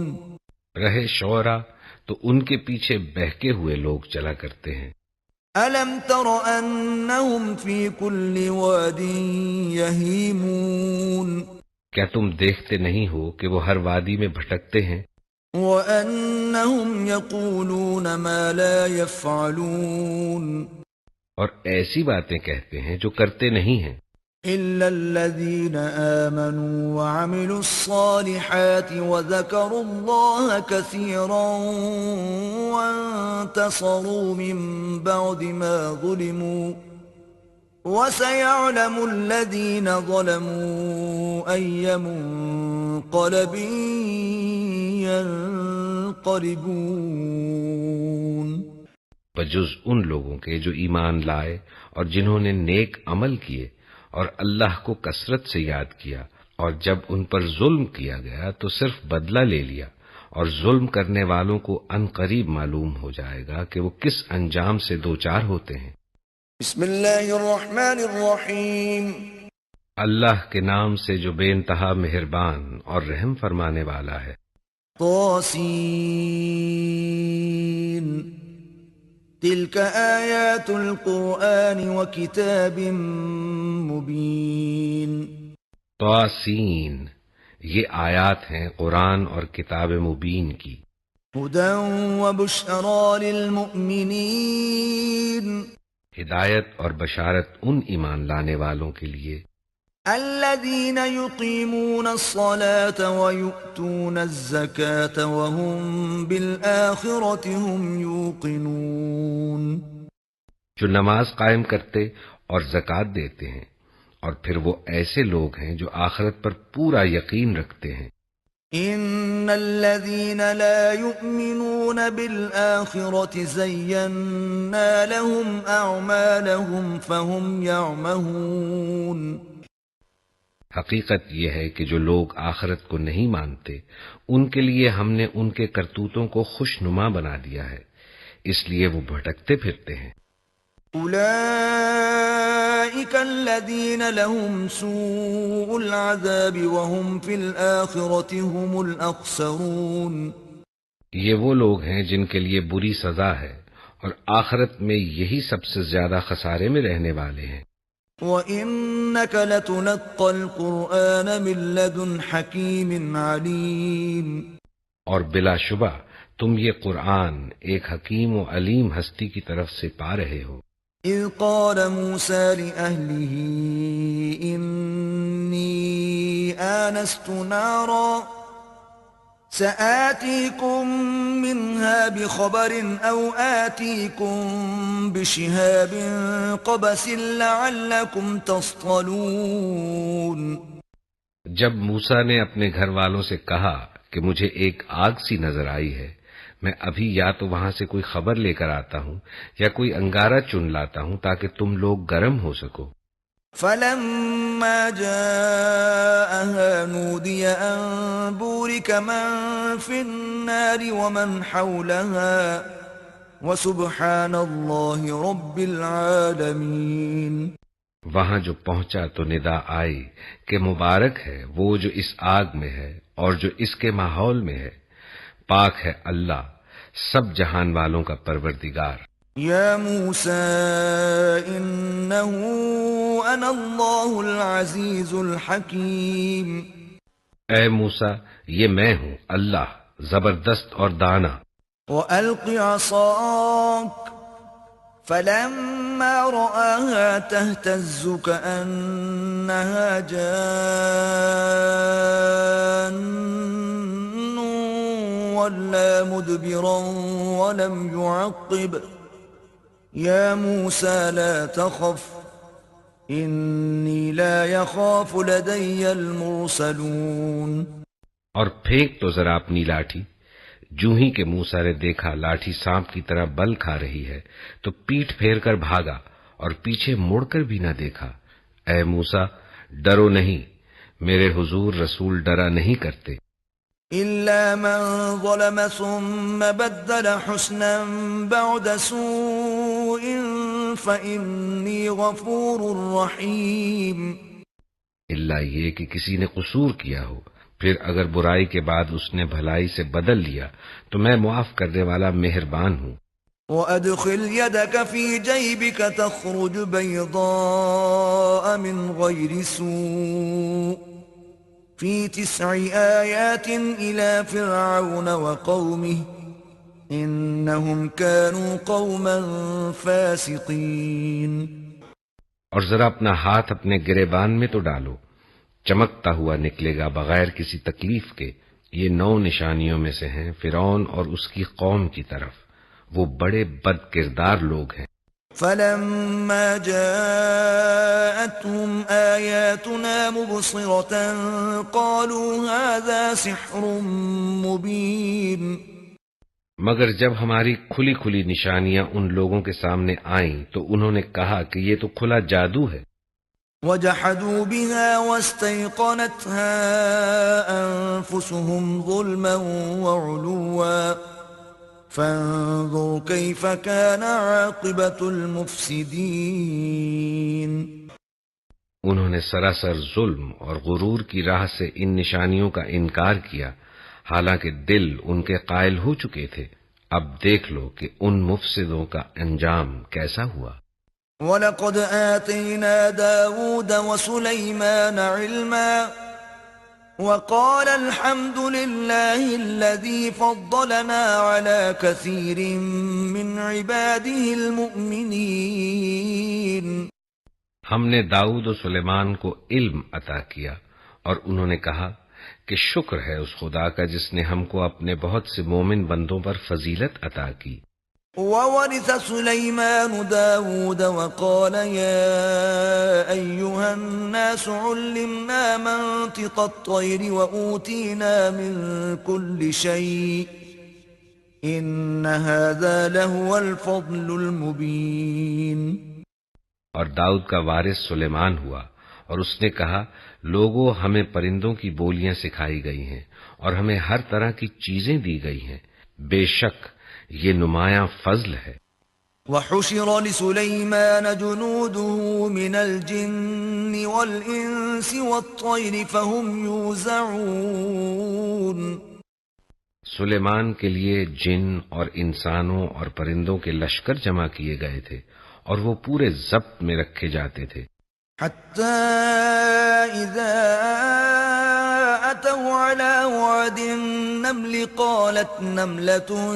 رہے شعراء تو ان کے پیچھے بہکے ہوئے لوگ چلا کرتے ہیں۔
أَلَمْ تَرَ أَنَّهُمْ فِي كُلِّ وَادٍ يَهِيمُونَ
کیا تم دیکھتے نہیں ہو کہ وہ ہر وادی میں بھٹکتے ہیں؟
وَأَنَّهُمْ يَقُولُونَ مَا لَا يَفْعَلُونَ
اور ایسی باتیں کہتے ہیں جو کرتے نہیں ہیں۔
إِلَّا الَّذِينَ آمَنُوا وَعَمِلُوا الصَّالِحَاتِ وَذَكَرُوا اللَّهَ كَثِيرًا وَانتَصَرُوا مِن بَعْدِ مَا ظُلِمُوا وَسَيَعْلَمُ الَّذِينَ ظَلَمُوا أَيَّ مُنقَلَبٍ يَنقَلِبُونَ
بجز ان لوگوں کے جو ایمان لائے اور جنہوں نے نیک عمل کیے اور اللہ کو کثرت سے یاد کیا، اور جب ان پر ظلم کیا گیا تو صرف بدلہ لے لیا، اور ظلم کرنے والوں کو ان قریب معلوم ہو جائے گا کہ وہ کس انجام سے دوچار ہوتے ہیں۔
بسم اللہ الرحمن الرحیم
اللہ کے نام سے جو بے انتہا مہربان اور رحم فرمانے والا ہے۔
طاسین تلک آیات القرآن وکتاب مبین
طاسین یہ آیات ہیں قرآن اور کتاب مبین کی۔
ہدی وبشری للمؤمنین
ہدایت اور بشارت ان ایمان لانے والوں کے لیے
الذین یقیمون الصلاة ویؤتون الزکاة وهم بالآخرة هم یوقنون
جو نماز قائم کرتے اور زکوٰۃ دیتے ہیں، اور پھر وہ ایسے لوگ ہیں جو آخرت پر پورا یقین رکھتے ہیں۔
ان الذين لا يؤمنون بالآخرة زينا لهم اعمالهم فهم يعمهون
حقیقت یہ ہے کہ جو لوگ آخرت کو نہیں مانتے ان کے لیے ہم نے ان کے کرتوتوں کو خوش نما بنا دیا ہے، اس لیے وہ بھٹکتے پھرتے ہیں۔
أولئك الذين لهم سوء العذاب وهم في الآخرة هم الأخسرون.
یہ وہ لوگ ہیں جن کے لیے بری سزا ہے اور آخرت میں یہی سب سے زیادہ خسارے میں رہنے والے ہیں.
وَإِنَّكَ لَتُلَقَّى الْقُرْآنَ مِن لَّدُنْ حَكِيمٍ عَلِيمٍ.
اور بلا شبہ تم یہ قرآن ایک حکیم و علیم ہستی کی طرف سے پا رہے ہو.
اذ قال موسى لأهله إني آنست نارا سآتيكم منها بخبر أو آتيكم بشهاب قبس لعلكم تصطلون.
جب موسیٰ نے اپنے گھر والوں سے کہا کہ مجھے ایک آگ سی نظر آئی ہے، میں ابھی یا تو وہاں سے کوئی خبر لے کر آتا ہوں یا کوئی انگارہ چن لاتا ہوں تاکہ تم لوگ گرم ہو سکو.
فلما جاءها نودي أن بورك من في النار ومن حولها وسبحان الله رب العالمين.
وہاں جو پہنچا تو ندا آئی کہ مبارک ہے وہ جو اس آگ میں ہے اور جو اس کے ماحول میں ہے، پاک ہے اللہ سب جہان والوں کا پروردگار.
یا موسیٰ انہو انا اللہ العزیز الحکیم.
اے موسیٰ یہ میں ہوں اللہ زبردست اور دانا.
وَأَلْقِ عَصَاكَ فَلَمَّا رَآهَا تَهْتَزُّ كَأَنَّهَا جَانٌّ وَلَّا مُدْبِرًا وَلَمْ يُعَقِّبْ. يَا مُوسَى لَا تَخَفْ إِنِّي لَا يَخَافُ لَدَيَّ الْمُرْسَلُونَ.
اور پھینک تو ذرا اپنی لاٹھی. جو ہی کہ موسیٰ نے دیکھا لاٹھی سانپ کی طرح بل کھا رہی ہے تو پیٹھ پھیر کر بھاگا اور پیچھے مڑ کر بھی نہ دیکھا. اے موسیٰ ڈرو نہیں، میرے حضور رسول ڈرا نہیں کرتے.
إِلَّا مَن ظَلَمَ ثُمَّ بَدَّلَ حُسْنًا بَعْدَ سُوءٍ فَإِنِّي غَفُورٌ رَّحِيمٌ.
الا یہ کہ کسی نے قصور کیا ہو، پھر اگر برائی کے بعد اس نے بھلائی سے بدل لیا تو میں معاف کرنے والا مہربان ہوں.
وَأَدْخِلْ يَدَكَ فِي جَيْبِكَ تَخْرُجْ بَيْضَاءَ مِنْ غَيْرِ سُوءٍ فِي 9 آيَاتٍ إِلَى فِرْعَوْنَ وَقَوْمِهِ إِنَّهُمْ كَانُوا قَوْمًا فَاسِقِينَ.
اور ذرا اپنا ہاتھ اپنے گریبان میں تو ڈالو، چمکتا ہوا نکلے گا بغیر کسی تکلیف کے. یہ 9 نشانیوں میں سے ہیں فرعون اور اس کی قوم کی طرف، وہ بڑے بد کردار لوگ ہیں.
فَلَمَّا جَاءَتْهُمْ آيَاتُنَا مُبْصِرَةً قَالُوا هَذَا سِحْرٌ مُبِينٌ.
مگر جب ہماری کھلی کھلی نشانیاں ان لوگوں کے سامنے آئیں تو انہوں نے کہا کہ یہ تو کھلا جادو ہے.
وَجَحَدُوا بِهَا وَاسْتَيْقَنَتْهَا أَنفُسُهُمْ ظُلْمًا وَعُلُوًّا فَانظُرْ كَيْفَ كَانَ عَاقِبَةُ الْمُفْسِدِينَ.
انہوں نے سراسر ظلم اور غرور کی راہ سے ان نشانیوں کا انکار کیا، حالانکہ دل ان کے قائل ہو چکے تھے. اب دیکھ لو کہ ان مفسدوں کا انجام کیسا ہوا.
وَلَقَدْ آتَيْنَا دَاوُودَ وَسُلَيْمَانَ عِلْمًا وَقَالَ الْحَمْدُ لِلَّهِ الَّذِي فَضَّلَنَا عَلَى كَثِيرٍ مِّنْ عِبَادِهِ الْمُؤْمِنِينَ.
ہم نے داؤد و سلیمان کو علم عطا کیا اور انہوں نے کہا کہ شکر ہے اس خدا کا جس نے ہم کو اپنے بہت سے مومن بندوں پر فضیلت عطا کی.
وَوَرِثَ سُلَيْمَانُ دَاوُودَ وَقَالَ يَا أَيُّهَا النَّاسُ عُلِّمْنَا مَنطِقَ الطَّيْرِ وَأُوتِينَا مِن كُلِّ شَيْءٍ إِنَّ هَذَا لَهُوَ الْفَضْلُ الْمُبِينُ.
اور داؤد کا وارث سلیمان ہوا اور اس نے کہا لوگوں ہمیں پرندوں کی بولیاں سکھائی گئی ہیں اور ہمیں ہر طرح کی چیزیں دی گئی ہیں، بے شک یہ نمایاں فضل ہے.
وحشر لسليمان جنوده من الجن والإنس والطير فهم يوزعون.
سلیمان کے لیے جن اور انسانوں اور پرندوں کے لشکر جمع کیے گئے تھے اور وہ پورے ضبط میں رکھے جاتے تھے.
حتى إذا أتوا على وعد النمل قالت نملة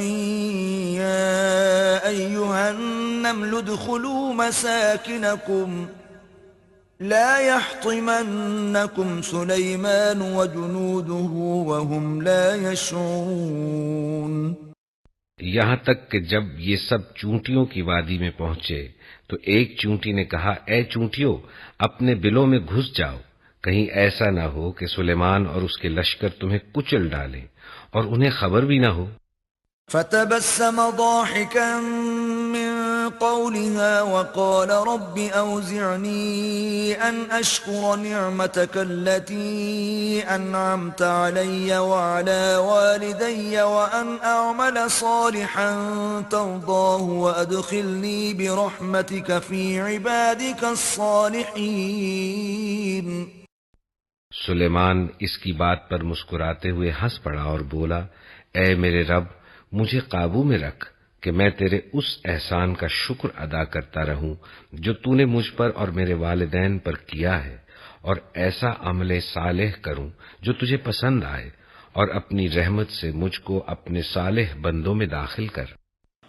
يا أيها النمل ادخلوا مساكنكم لا يحطمنكم سليمان وجنوده وهم لا يشعرون.
یہاں تک کہ جب یہ سب چونٹیوں کی وادی میں پہنچے تو ایک چونٹی نے کہا، اے چونٹیوں، اپنے بلوں میں گھس جاؤ، کہیں ایسا نہ ہو کہ سلیمان اور اس کے لشکر تمہیں کچل ڈالیں اور انہیں خبر بھی نہ ہو.
فتبسم ضاحكا من قولها وقال رب أوزعني أن أشكر نعمتك التي أنعمت علي وعلى والدي وأن أعمل صالحا ترضاه وأدخلني برحمتك في عبادك الصالحين.
سلیمان اس کی بات پر مسکراتے ہوئے ہنس پڑا اور بولا، اے میرے رب، مجھے قابو میں رکھ کہ میں تیرے اس احسان کا شکر ادا کرتا رہوں جو تو نے مجھ پر اور میرے والدین پر کیا ہے، اور ایسا عمل صالح کروں جو تجھے پسند آئے، اور اپنی رحمت سے مجھ کو اپنے صالح بندوں میں داخل کر.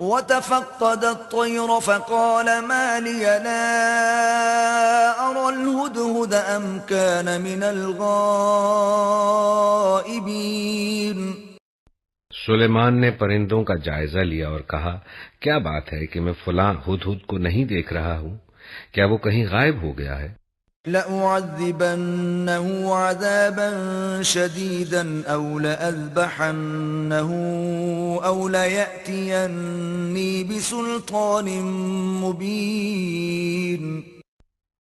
وتفقد الطير فقال ما لي لا أرى الهدهد أم كان من الغائبين.
سلیمان نے پرندوں کا جائزہ لیا اور کہا، کیا بات ہے کہ میں فلاں ہدہد کو نہیں دیکھ رہا ہوں، کیا وہ کہیں غائب ہو گیا ہے؟
لأعذبنه عذابا شديدا أو لأذبحنه أو ليأتيني بسلطان مبين.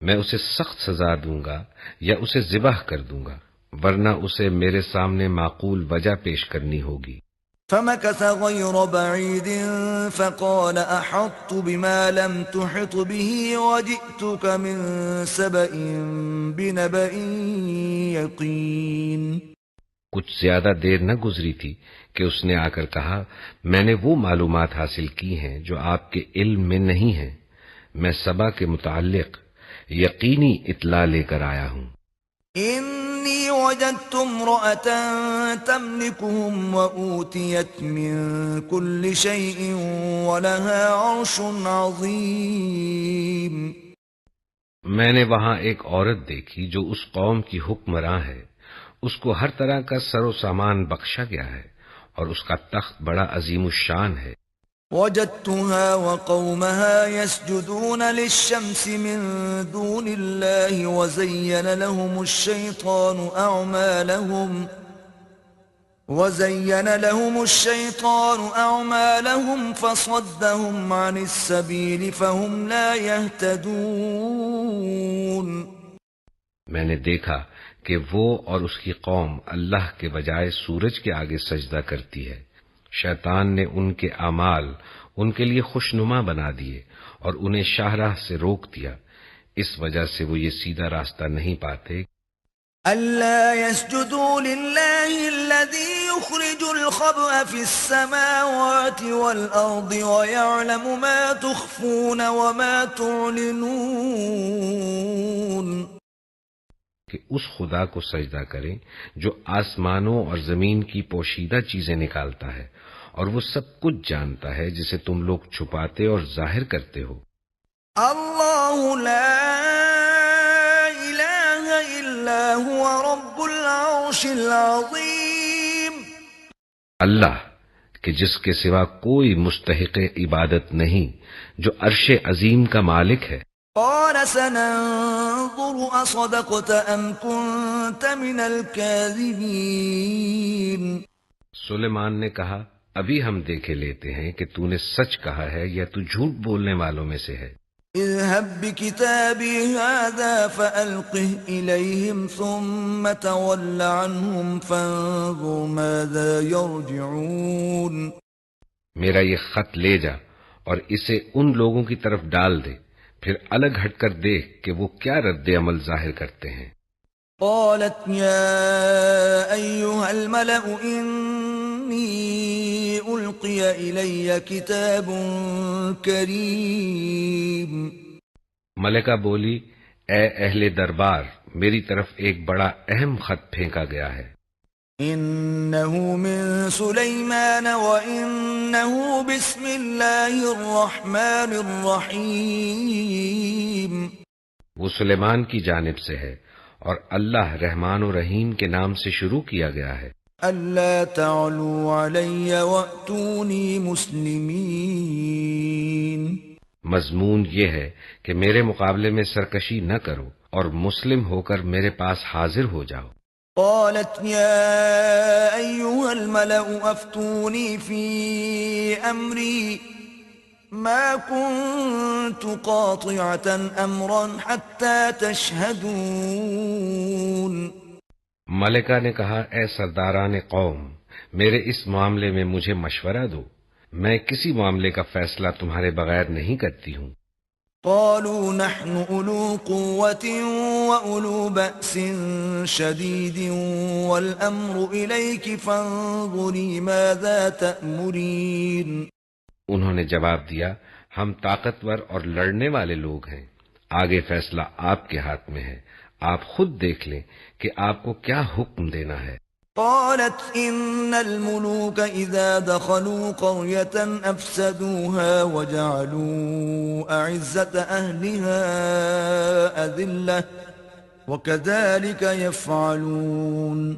میں اسے سخت سزا دوں گا یا اسے ذبح کر دوں گا، ورنہ اسے میرے سامنے معقول وجہ پیش کرنی ہوگی.
فمكث غير بعيد فقال أحطت بما لم تحط به وجئتك من سبأ بنبأ يقين.
کچھ زیادہ دیر نہ گزری تھی کہ اس نے آ کر کہا، میں نے وہ معلومات حاصل کی ہیں جو آپ کے علم میں نہیں ہیں، میں سبا کے متعلق یقینی اطلاع لے کر آیا ہوں.
إني وجدت امرأة تملكهم وأوتيت من كل شيء ولها عرش عظيم.
میں نے وہاں ایک عورت دیکھی جو اس قوم کی حکمراں ہے، اس کو ہر طرح کا سر و سامان بخشا گیا ہے اور اس کا تخت بڑا عظیم الشان ہے.
وجدتها وقومها يسجدون للشمس من دون الله وزين لهم الشيطان أعمالهم فصدهم عن السبيل فهم لا يهتدون.
میں نے دیکھا کہ وہ اور اس کی قوم اللہ کے بجائے سورج کے آگے سجدہ کرتی ہے، شیطان نے ان کے اعمال ان کے لیے خوشنما بنا دیے اور انہیں شاہراہ سے روک دیا، اس وجہ سے وہ یہ سیدھا راستہ نہیں پاتے.
ألا يسجدوا لله الذي يخرج الخبأ في السماوات والأرض ويعلم ما تخفون وما تعلنون.
کہ اس خدا کو سجدہ کریں جو آسمانوں اور زمین کی پوشیدہ چیزیں نکالتا ہے اور وہ سب کچھ جانتا ہے جسے تم لوگ چھپاتے اور ظاہر کرتے ہو.
اللہ لا الہ الا هو رب العرش العظیم.
اللہ کہ جس کے سوا کوئی مستحق عبادت نہیں، جو عرش عظیم کا مالک ہے.
قال سننظر اصدقت ام كنت من الكاذبین.
سلیمان نے کہا، ابھی ہم دیکھے لیتے ہیں کہ تو نے سچ کہا ہے یا تو جھوٹ بولنے والوں میں سے ہے.
اذهب بكتابي هذا فألقه إليهم ثم تول عنهم فانظر ماذا يرجعون.
میرا یہ خط لے جا اور اسے ان لوگوں کی طرف ڈال دے، پھر الگ ہٹ کر دیکھ کہ وہ کیا رد عمل ظاہر کرتے ہیں۔
قالت يا أيها الملأ إني ألقي إلي كتاب كريم۔
ملکہ بولی، اے اہل دربار، میری طرف ایک بڑا اہم خط پھینکا گیا ہے۔
إنه من سليمان وإنه بسم الله الرحمن الرحيم۔
وہ سلیمان کی جانب سے ہے اور اللہ رحمان و رحیم کے نام سے شروع کیا گیا ہے۔
ألا تعلوا علي وأتوني مسلمين۔
مضمون یہ ہے کہ میرے مقابلے میں سرکشی نہ کرو اور مسلم ہو کر میرے پاس حاضر ہو جاؤ۔
قالت يا أيها الملأ أفتوني في أمري ما كنت قاطعة أمرا حتى تشهدون۔
ملکہ نے کہا، اے سرداران قوم، میرے اس معاملے میں مجھے مشورہ دو، میں کسی معاملے کا فیصلہ تمہارے بغیر نہیں کرتی ہوں۔
قالوا نحن أولو قوة وأولو بأس شديد والأمر إليك فانظري ماذا تأمرين۔
انہوں نے جواب دیا، ہم طاقتور اور لڑنے والے لوگ ہیں، آگے فیصلہ آپ کے ہاتھ میں ہے، آپ خود دیکھ لیں کہ آپ کو کیا حکم دینا ہے۔
قالت إن الملوك إذا دخلوا قرية أفسدوها وجعلوا أعزة أهلها أذلة وكذلك يفعلون۔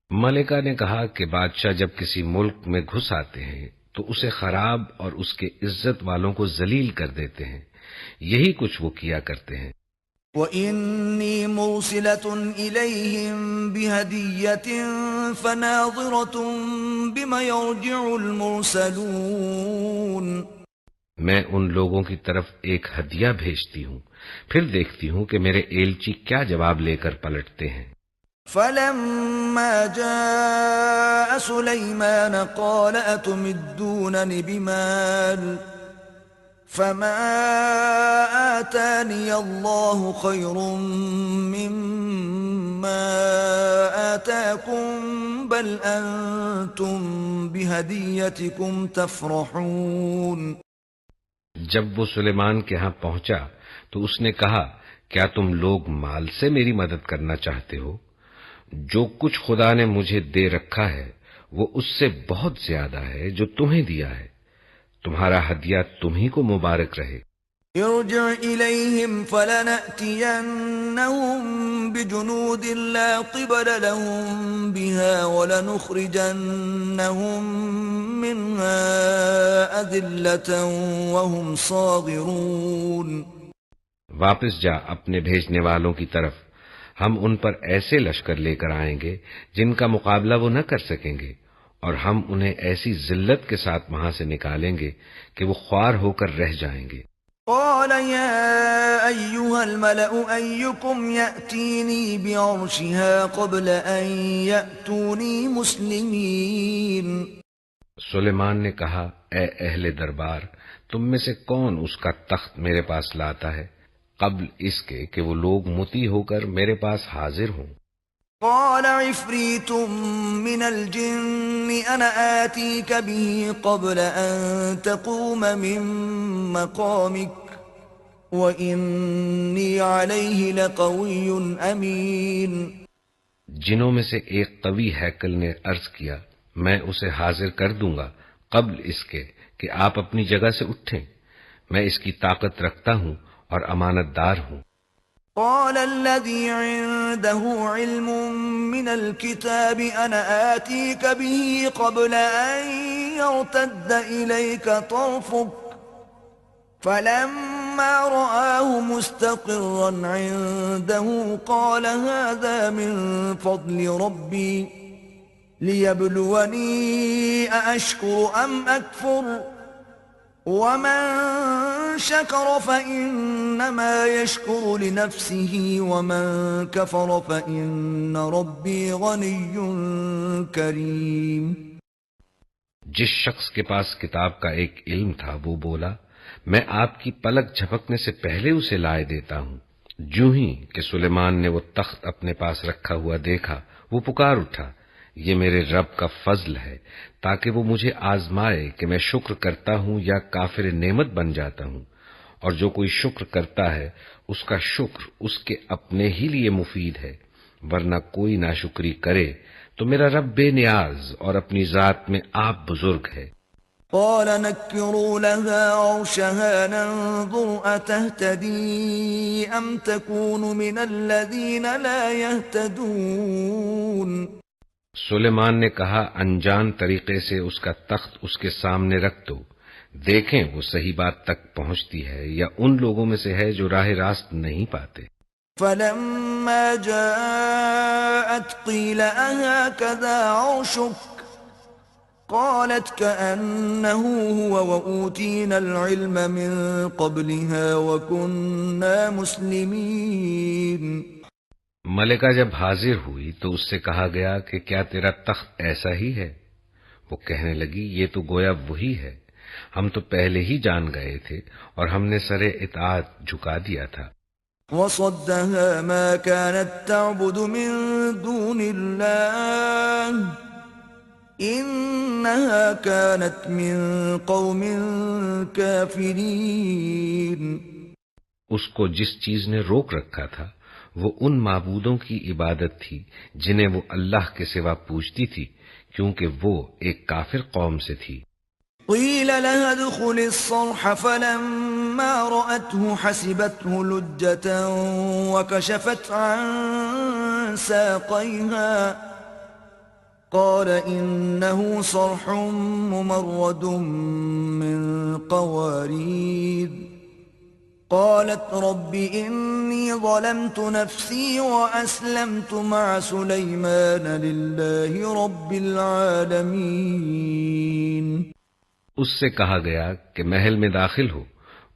ملکہ نے کہا کہ بادشاہ جب کسی ملک میں گھس آتے ہیں تو اسے خراب اور اس کے عزت والوں کو ذلیل کر دیتے ہیں، یہی کچھ وہ کیا کرتے ہیں۔
وَإِنِّي مُرْسِلَةٌ إِلَيْهِمْ بِهَدِيَّةٍ فَنَاظِرَةٌ بِمَ يَرْجِعُ الْمُرْسَلُونَ۔
میں ان لوگوں کی طرف ایک ہدیہ بھیجتی ہوں، پھر دیکھتی ہوں کہ میرے ایلچی کیا جواب لے کر پلٹتے ہیں۔
فَلَمَّا جَاءَ سُلَيْمَانَ قَالَ أَتُمِدُّونَنِ بِمَالٍ فَمَا آتَانِيَ اللَّهُ خَيْرٌ مِّمَّا آتَاكُمْ بَلْ أَنتُمْ بِهَدِيَّتِكُمْ تَفْرَحُونَ۔
جب وہ سلیمان کے ہاں پہنچا تو اس نے کہا، کیا تم لوگ مال سے میری مدد کرنا چاہتے ہو؟ جو کچھ خدا نے مجھے دے رکھا ہے وہ اس سے بہت زیادہ ہے جو تمہیں دیا ہے، تمہارا ہدیہ تمہیں کو مبارک رہے۔
ارجع إليهم فلنأتينهم بجنود لا قبل لهم بها ولنخرجنهم منها أذلة وهم صاغرون۔
واپس جا اپنے بھیجنے والوں کی طرف، ہم ان پر ایسے لشکر لے کر آئیں گے جن کا مقابلہ وہ نہ کر سکیں گے، اور ہم انہیں ایسی ذلت کے ساتھ وہاں سے نکالیں گے کہ وہ خوار ہو کر رہ جائیں گے۔
قال يا أيها الملأ أيكم يأتيني بعرشها قبل أن يأتوني مسلمين۔
سلیمان نے کہا، اے اہل دربار، تم میں سے کون اس کا تخت میرے پاس لاتا ہے قبل اس کے کہ وہ لوگ مطیع ہو کر میرے پاس حاضر ہوں؟
قال عفريت من الجن أنا آتيك به قبل أن تقوم من مقامك وإني عليه لقوي أمين۔
جنوں میں سے ایک قوی ہیکل نے عرض کیا، میں اسے حاضر کر دوں گا قبل اس کے کہ آپ اپنی جگہ سے اٹھیں، میں اس کی طاقت رکھتا ہوں اور امانت دار ہوں۔
قال الذي عنده علم من الكتاب أنا آتيك به قبل أن يرتد إليك طرفك فلما رآه مستقرا عنده قال هذا من فضل ربي ليبلوني أأشكر أم أكفر ومن شكر فإنما يشكر لنفسه ومن كفر فإن ربي غني كريم۔
جس شخص کے پاس کتاب کا ایک علم تھا وہ بولا، میں آپ کی پلک جھپکنے سے پہلے اسے لائے دیتا ہوں۔ جو ہی کہ سلیمان نے وہ تخت اپنے پاس رکھا ہوا دیکھا، وہ پکار اٹھا، یہ میرے رب کا فضل ہے تاکہ وہ مجھے آزمائے کہ میں شکر کرتا ہوں یا کافر نعمت بن جاتا ہوں، اور جو کوئی شکر کرتا ہے اس کا شکر اس کے اپنے ہی لیے مفید ہے، ورنہ کوئی ناشکری کرے تو میرا رب بے نیاز اور اپنی ذات میں آپ بزرگ ہے۔
قال نكروا لها عرشها ننظر أتهتدي أم تكون من الذين لا يهتدون۔
سلیمان نے کہا، انجان طریقے سے اس کا تخت اس کے سامنے رکھ دو، دیکھیں وہ صحیح بات تک پہنچتی ہے یا ان لوگوں میں سے ہے جو راہ راست نہیں پاتے۔
فلما جاءت قيل أهكذا عرشك قالت كأنه هو وأوتينا العلم من قبلها وكنا مسلمين۔
ملکہ جب حاضر ہوئی تو اس سے کہا گیا کہ کیا تیرا تخت ایسا ہی ہے؟ وہ کہنے لگی، یہ تو گویا وہی ہے، ہم تو پہلے ہی جان گئے تھے اور ہم نے سر اطاعت جھکا دیا تھا۔
وصدها ما كانت تعبد من دون الله إنها كانت من قوم كافرين۔
اس کو جس چیز نے روک رکھا تھا وہ ان معبودوں کی عبادت تھی جنہیں وہ اللہ کے سوا پوجتی تھی، کیونکہ وہ ایک کافر قوم سے تھی۔
قيل لها ادخل الصرح فلما رأته حسبته لجة وكشفت عن ساقيها قال إنه صرح ممرد من قوارير قالت رب إني ظلمت نفسي وأسلمت مع سليمان لله رب العالمين۔
اس سے کہا گیا کہ محل میں داخل ہو۔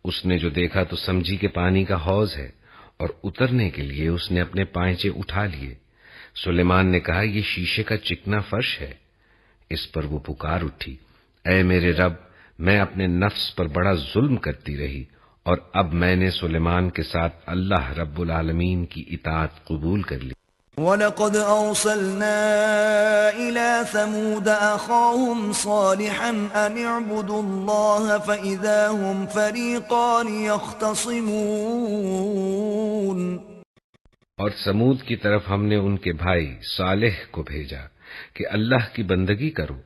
اس نے جو دیکھا تو سمجھی کہ پانی کا حوض ہے، اور اترنے کے لیے اس نے اپنے پائچے اٹھا لیے۔ سلیمان نے کہا، یہ شیشے کا چکنا فرش ہے۔ اس پر وہ پکار اٹھی، اے میرے رب، میں اپنے نفس پر بڑا ظلم کرتی رہی، اور اب میں نے سلیمان کے ساتھ اللہ رب العالمین کی اطاعت قبول کر لی۔
وَلَقَدْ أَرْسَلْنَا إِلَى ثَمُودَ أَخَاهُمْ صَالِحًا أَنِ اعْبُدُوا اللَّهَ فَإِذَا هُمْ فَرِيقَانِ يَخْتَصِمُونَ۔
اور سمود کی طرف ہم نے ان کے بھائی صالح کو بھیجا کہ اللہ کی بندگی کرو،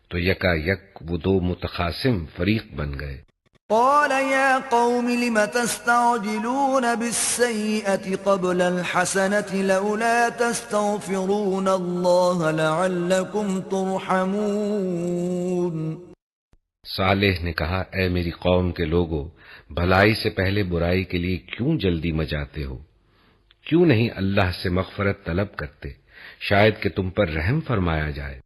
تو یکا یک وہ دو متخاصم فریق بن گئے۔
قال يا قوم لم تستعجلون بالسيئة قبل الحسنة لولا تستغفرون الله لعلكم ترحمون۔
صالح نے کہا، اے میری قوم کے لوگو، بھلائی سے پہلے برائی کے لیے کیوں جلدی مچاتے ہو؟ کیوں نہیں اللہ سے مغفرت طلب کرتے، شاید کہ تم پر رحم فرمایا جائے۔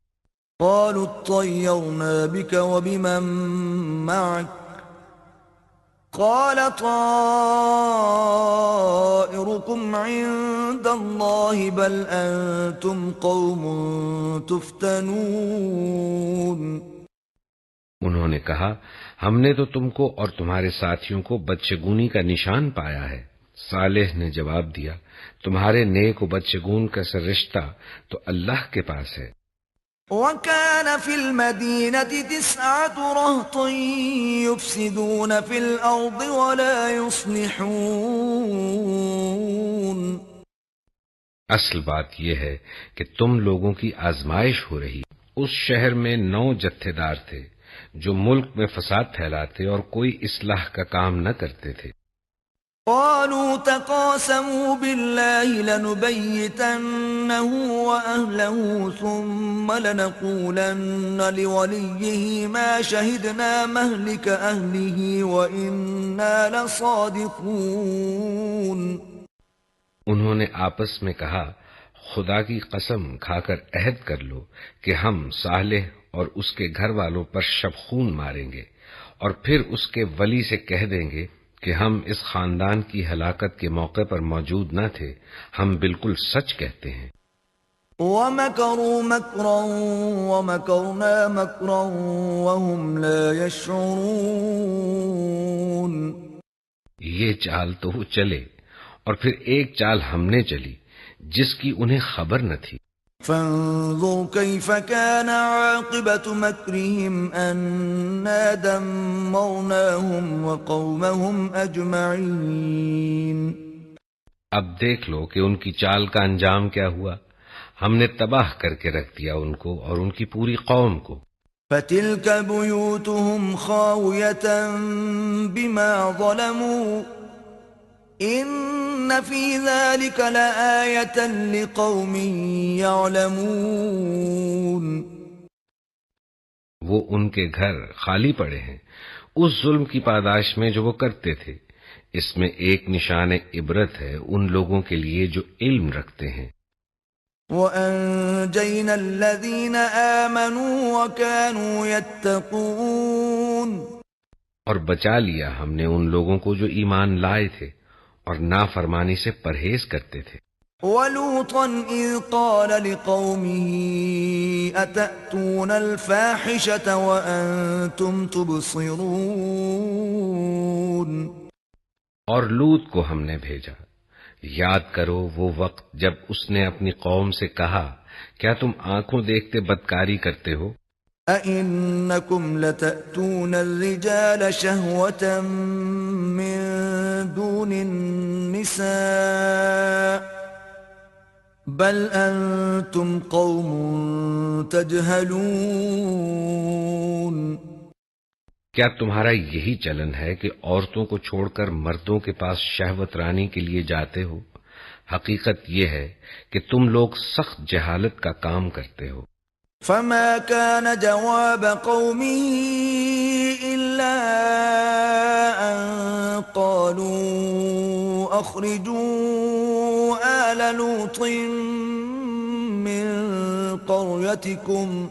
قالوا اطيرنا بك وبمن معك قال طائركم عند الله بل أنتم قوم تفتنون۔
انہوں نے کہا، ہم نے تو تم کو اور تمہارے ساتھیوں کو بدشگونی کا نشان پایا ہے۔ صالح نے جواب دیا، تمہارے نیک و بدشگون کا سررشتہ تو اللہ کے پاس ہے۔
وَكَانَ فِي الْمَدِينَةِ 9 رَهْطٌ يُفْسِدُونَ فِي الْأَرْضِ وَلَا يُصْلِحُونَ۔
اصل بات یہ ہے کہ تم لوگوں کی آزمائش ہو رہی۔ اس شہر میں 9 جتھے دار تھے جو ملک میں فساد پھیلاتے اور کوئی اصلاح کا کام نہ کرتے تھے۔
قالوا تقاسموا بالله لنبيتنه وأهله ثم لنقولن لوليه ما شهدنا مهلك أهله وإنا لصادقون۔
انہوں نے آپس میں کہا، خدا کی قسم کھا کر عہد کر لو کہ ہم صالح اور اس کے گھر والوں پر شب خون ماریں گے، اور پھر اس کے ولی سے کہہ دیں گے کہ ہم اس خاندان کی ہلاکت کے موقع پر موجود نہ تھے، ہم بالکل سچ کہتے ہیں۔
وَمَكَرُوا مَكْرًا وَمَكَرْنَا مَكْرًا وَهُمْ لَا يَشْعُرُونَ.
یہ چال تو وہ چلے اور پھر ایک چال ہم نے چلی جس کی انہیں خبر نہ تھی.
فانظر كيف كان عاقبة مكرهم أنا دمرناهم وقومهم أجمعين.
اب دیکھ لو کہ ان کی چال کا انجام کیا ہوا. ہم نے تباہ کر کے رکھ دیا ان کو اور ان کی پوری قوم کو.
فتلك بيوتهم خاوية بما ظلموا إن في ذلك لآية لقوم يعلمون.
وہ ان کے گھر خالی پڑے ہیں اس ظلم کی پاداش میں جو وہ کرتے تھے. اس میں ایک نشان عبرت ہے ان لوگوں کے لیے جو علم رکھتے ہیں.
وَأَنجَيْنَا الَّذِينَ آمَنُوا وَكَانُوا يَتَّقُونَ.
اور بچا لیا ہم نے ان لوگوں کو جو ایمان لائے تھے اور نافرمانی سے پرہیز کرتے تھے.
وَلُوطًا إِذْ قَالَ لِقَوْمِهِ أَتَأْتُونَ الْفَاحِشَةَ وَأَنْتُمْ تُبْصِرُونَ. اور
لوط کو ہم نے بھیجا. یاد کرو وہ وقت جب اس نے اپنی قوم سے کہا کیا تم آنکھوں دیکھتے بدکاری کرتے ہو؟
أَإِنَّكُمْ لَتَأْتُونَ الرِّجَالَ شَهْوَةً مِّن دُونِ النِّسَاءِ بَلْ أَنْتُمْ قَوْمٌ تَجْهَلُونَ.
کیا تمہارا یہی چلن ہے کہ عورتوں کو چھوڑ کر مردوں کے پاس شہوت رانی کے لیے جاتے ہو؟ حقیقت یہ ہے کہ تم لوگ سخت جہالت کا کام کرتے ہو.
فما كان جواب قومه إلا أن قالوا أخرجوا آل لوط من قريتكم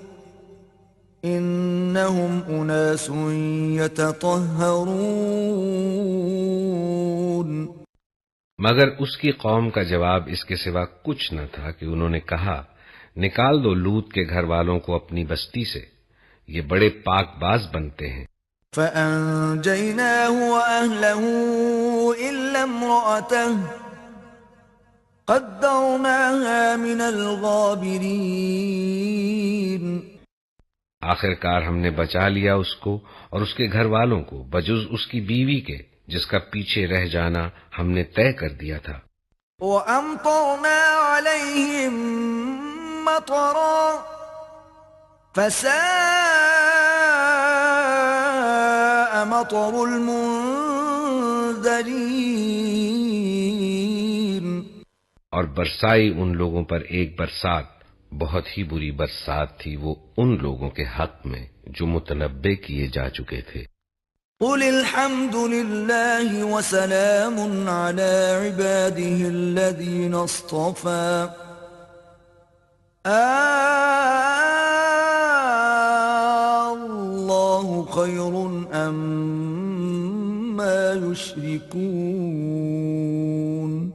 إنهم أناس يتطهرون.
مگر اس کی قوم کا جواب اس کے سوا کچھ نہ تھا کہ انہوں نے کہا نکال دو لوط کے گھر والوں کو اپنی بستی سے، یہ بڑے پاک باز بنتے ہیں.
فَأَنْجَيْنَاهُ وَأَهْلَهُ إِلَّا امْرَأَتَهُ قَدَّرْنَاهَا مِنَ الْغَابِرِينَ.
آخر کار ہم نے بچا لیا اس کو اور اس کے گھر والوں کو بجز اس کی بیوی کے جس کا پیچھے رہ جانا ہم نے طے کر دیا تھا.
وَأَمْطَرْنَا عَلَيْهِمْ مَطَرًا فَسَاءَ مَطَرُ الْمُنذَرِينَ.
اور برسائی ان لوگوں پر ایک برسات بہت ہی بری برسات تھی وہ ان لوگوں کے حق میں جو متنبع کیے جا چکے تھے.
قُلِ الْحَمْدُ لِلَّهِ وَسَلَامٌ عَلَى عِبَادِهِ الَّذِينَ اصْطَفَى اللَّهُ خَيْرٌ أَمَّا يُشْرِكُونَ.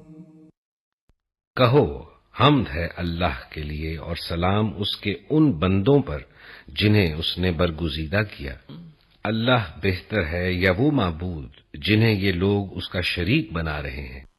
کہو حمد ہے اللہ کے لیے اور سلام اس کے ان بندوں پر جنہیں اس نے برگزیدہ کیا. اللہ بہتر ہے یا وہ معبود جنہیں یہ لوگ اس کا شریک بنا رہے ہیں.